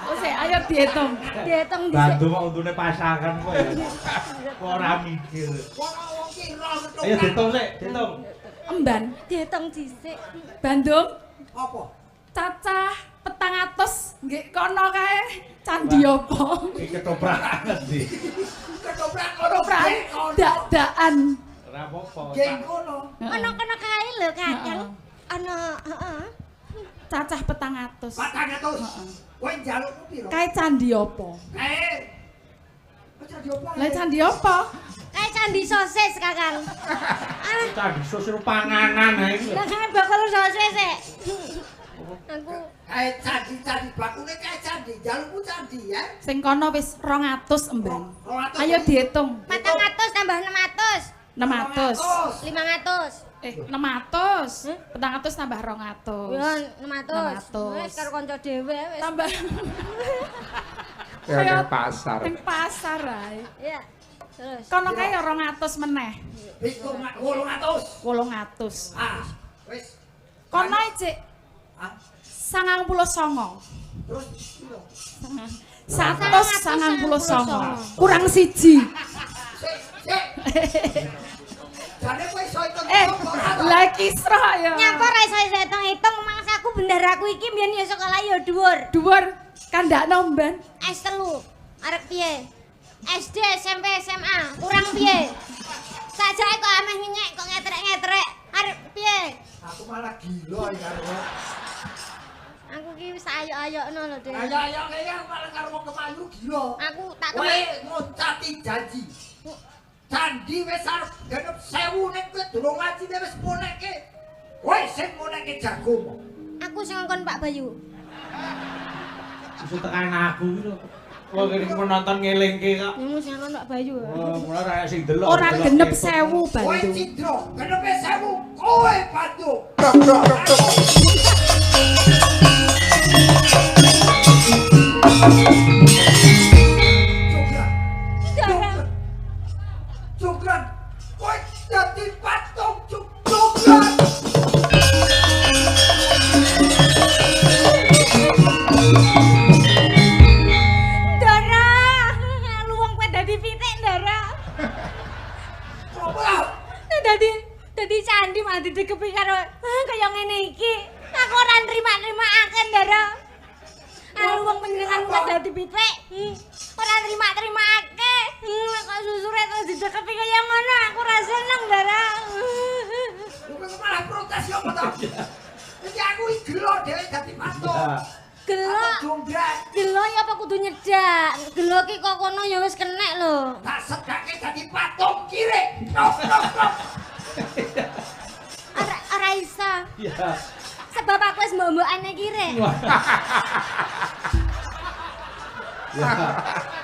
Oh, sik, ayo diitung.
Diitung dhisik.
Bantu mau untune pasangan kowe. Kok ora mikir.
Wong ki ro
Ayo ditung sik, ditung.
Emban,
Diitung dhisik.
Bandung,
apa?
cacah 400 nggih kono kae candi apa?
Iki ketoprak banget sih.
Ketoprak kono
Pran dak-dakan.
Ora apa-apa.
geng kono.
Ana kono kae lho, Kakang. Ana, heeh.
Cacah 400.
400. Kowe njalukmu piro?
Kae candi apa?
Candi apa?
Lah candi apa?
Kae candi sosis, Kakang. Ah,
Candi susul panganan ha iki.
lah kan bakal sosis sik. Aku
Candi bakune kae candi, njalukmu candi ya.
Sing kono wis 200 emban.
200.
Ayo diitung.
400 tambah 600.
600.
500.
600. 400 tambah 200.
Ya 600.
600.
Wis karo kanca dhewe wis.
Tambah
Ya ke pasar.
ning pasar ae.
Iya. Terus.
Kono kae ya 200 meneh.
800.
800.
Ah, wis.
Kono Cik.
Ah,
99.
terus piro?
199. Kurang siji.
Sik. Jane kowe iso hitung
Lah kisra ya.
Nyapa ra iso hitung-hitung mangsa aku bendaraku iki mbiyen ya sekolah ya dhuwur.
Dhuwur kandakno mben.
S3. Arep piye? SD, SMP, SMA, kurang piye? Sajake kok ameh nyenyek kok ngetrek-ngetrek. Arep piye?
Aku malah gila iki karo.
Aku ki wis ayok-ayokno lho, Dik.
Ayo kene aku malah karo wong kemayu gila.
Aku tak
Kowe ngucati janji. Candi wis arep genep 1000 ning kowe durung ngajine wis munekke. Kowe sing munekke jagomu.
Aku sing ngongkon Pak Bayu.
Iso tekan aku iki lho. Wong kene penonton ngelingke kok.
Nyemu sing ngongkon Pak Bayu.
Oh, mulai ra sing delok.
Ora genep 1000
Kowe
bantu.
Cindro, genepe 1000. Kowe bantu. Cukran, kowe dadi patung cukran.
Ndara, lu wong kowe dadi pitik, Ndara.
Coba.
Dadi candi malah didekepi karo kaya ngene iki. Aku ora nrima-nrimakake, Ndara. Lu wong panjenengan kowe dadi pitik. Ora nrima-nrimakake. Kok susure terus didekepi kaya ngono, aku ora seneng, Ndara.
Lu kok malah protes yo to? Iki aku iki gelo dhewe dadi patung.
Gelo.
Jonggrang.
Gelo ya apa kudu nyedak? Gelo ki kok kono ya wis kenek lho.
Tak sedake dadi patung kiri. Nok.
Ora iso.
Iya.
Sebab aku wis mbok-mbokane kire.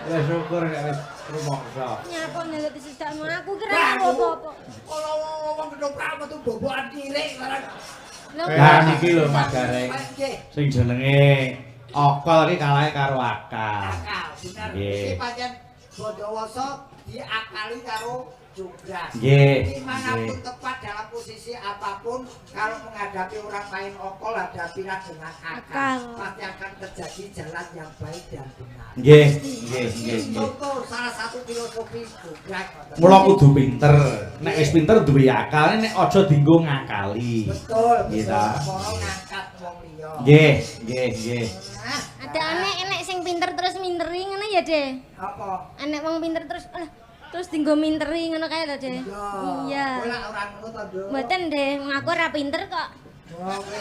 Ya syukur nek wis rumangsa.
Nyapa nek disedakno aku kira
Lah,
karo apa-apa.
Kalau wong gedhok metu bobokan kiri barang.
Lho,
Lah niki lho Mas Gareng.
Nggih.
Sing jenenge Okol iki kalahe karo akal.
Akal, bener.
Nggih.
Iki pancen Bondowoso diakali karo Jonggrang.
Nggih.
Dimanapun tepat dalam posisi apapun, kalau menghadapi orang lain Okol hadapilah dengan akal.
Akal.
Pasti akan terjadi jalan yang baik dan benar.
Nggih.
Contoh salah satu filosofi Jonggrang.
Mula kudu pinter. Nek wis pinter duwe akal, nek aja dienggo ngakali.
Betul,
Gitu.
Kalau ngangkat wong liya.
Nggih.
Nah,
ada enek sing pinter terus minteri ngono ya, De.
apa?
Enek wong pinter terus dinggo minteri ngono kae lho, De. Iya.
Kowe lak ora ngono to, Nduk.
Mboten, De. Aku ora pinter kok.
Oh, kowe.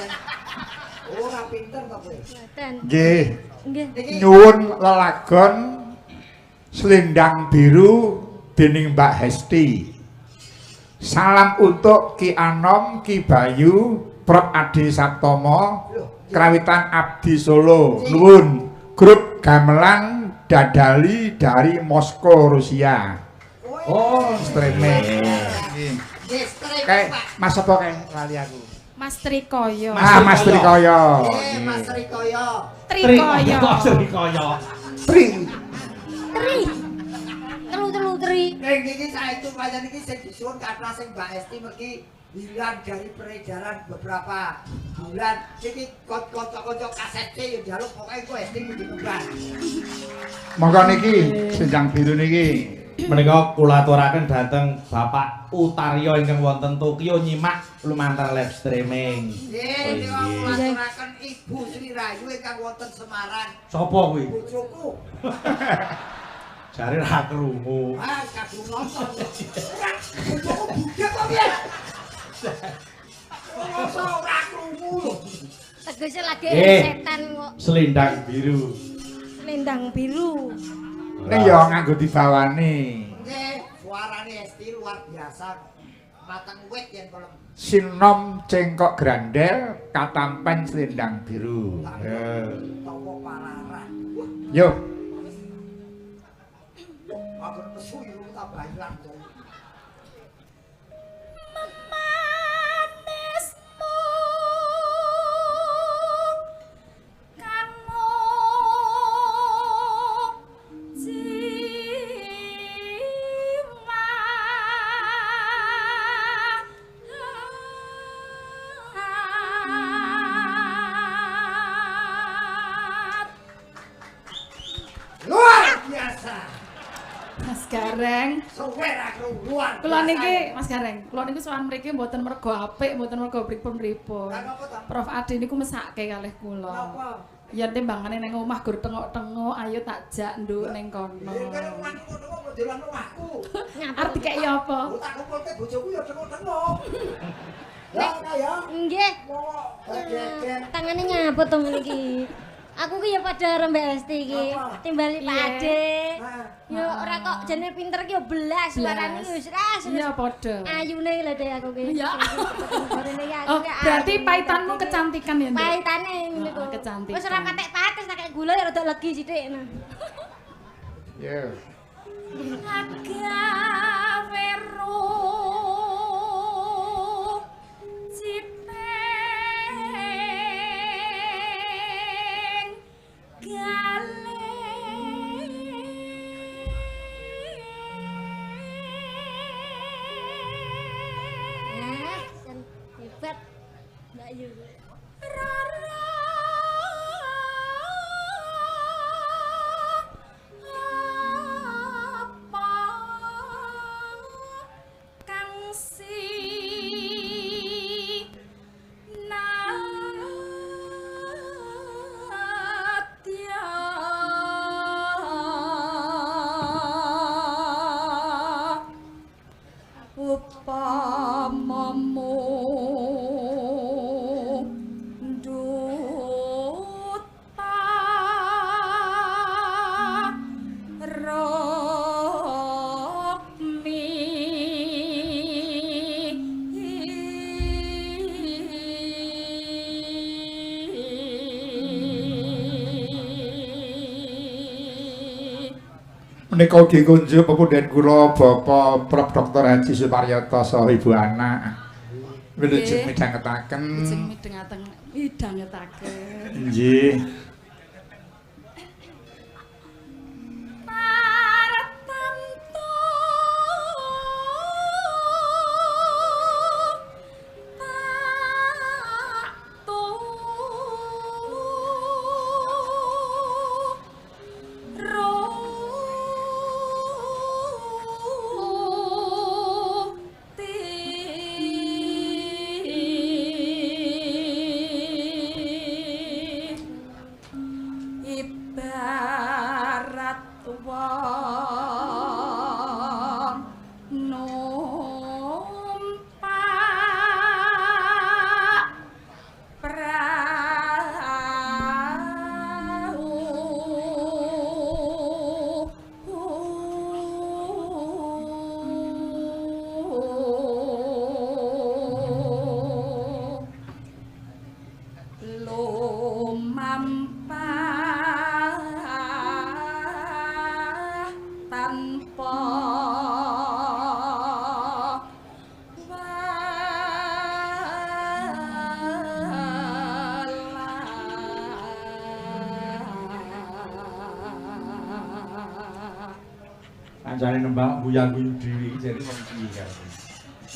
Ora pinter to kowe.
Mboten.
Nggih,
Nggih.
nyuwun lelagon Selendang Biru dening Mbak Hesti. Salam untuk Ki Anom, Ki Bayu, Prof Adi Saptomo, Krawitan Abdi Solo. Nuwun. Grup Gamelan Dadali dari Moskow, Rusia.
Oh,
Streaming.
Nggih, strike,
Kayak
Pak.
Mas apa kayak lali aku?
Mas Trikoyo.
Mas Trikoyo.
Nggih, Mas Rikoyo.
Trikoyo.
Trikoyo.
Tri.
Tri. Telu tri.
Ning iki saiki pancen iki sing disuwun kathah sing Mbak Esti mergi hilang dari peredaran beberapa bulan. Iki kanca-kanca kasete yo njaluk pokoke ku Esti kudu bulan.
Monggo niki Selendang Biru niki.
Menika kula aturaken dhateng Bapak Utaryo ingkang wonten Tokyo nyimak lumantar live streaming.
Nggih, niku ngaturaken Ibu Sri Rayu ingkang wonten Semarang.
Sapa kuwi?
Bojoku.
Jare ra krungu.
Ah, kadung nonton. Ora, bojoku budhe kok piye? Masa ora krungu lho.
Tegese lagi
Eh.
setan kok.
Selendang Biru.
Selendang biru.
Ning ya nganggo dibawani.
Nggih, suarane Esti luar biasa. Mateng wit yen kolem.
Sinom cengkok grandel katampen Selendang Biru.
Topo palaran.
Yo.
Aku nesu yo tak bailan.
Gareng.
Suwe ra keruan.
Kula niki Mas Gareng, kula niku sowan mriki mboten mergo apik, mboten mergo pripun-pripun. Prof Adi niku mesake kalih kula.
Napa?
Ya timbangane ning omah gur tengok-tengok, ayo tak jak nduk ning kono.
Kene omahku kok modelan omahku.
Arep dikeki apa?
Tak kumpulke bojoku ya tengok-tengok. Ya kaya.
Nggih.
Geger.
Tangane ngapot to niki. Aku ki ya padha karo Mbak Esti iki, timbali Pak Ade. Yo ora kok jane pinter ki yo belas, suarane ki wis ras.
Iya padha.
Ayune lho Dek aku ki.
Iya.
Gorene ki aku
Oh,
ki
berarti
ayu.
paitanmu kecantikan ya, Nduk?
Paitane niku.
Kecantikan.
Wis ora patek pates tak kek gula ya rada legi sithik.
Yo.
Agawe roh cipeng
Sen hebat. Mbak Yu.
Upamamu duta
Menika dikunjuk pepunden kula Bapak Prof Dr. Haji Suparyoto saha Ibu anak. Wilujeng midhangetaken.
Sing midhangetaken.
Nggih.
Ibarat wong numpak perahu lumampah tanpa walah.
Kancane nembang buyang-buyung dhewe iki jare wong piye kan.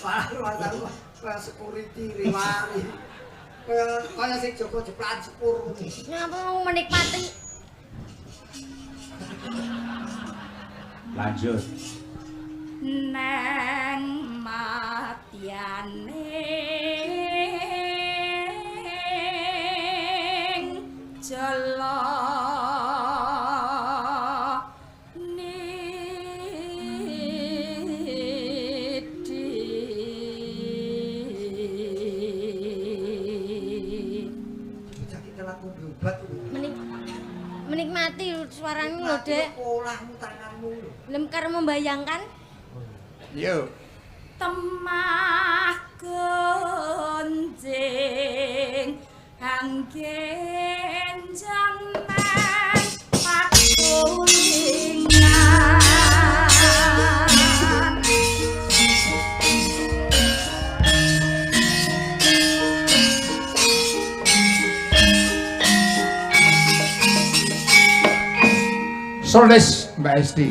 Wah, security riwari. Kaya sing jaga jeplan sepur.
Ngapa mau menikmati
Lanjut.
Neng matyaning jala
menikmati suaranya lho Dek.
Olahmu tanganmu.
Lem karo membayangkan
Yo.
temah gonjing anggenjang nang pakulingan.
Soles Mbak Esti.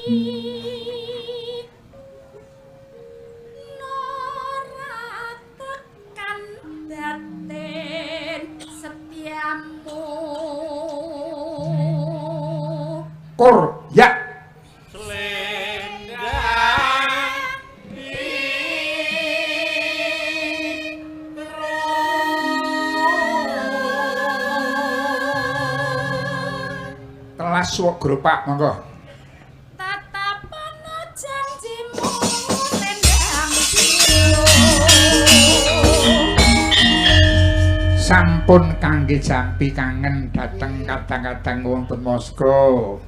Nora tekan daten setiamu
Kur, ya. Telas wok grupak monggo.
tatapan janjimu lendang silu
Sampun kangge jampi kangen dateng kadang-kadang wonten Moskow.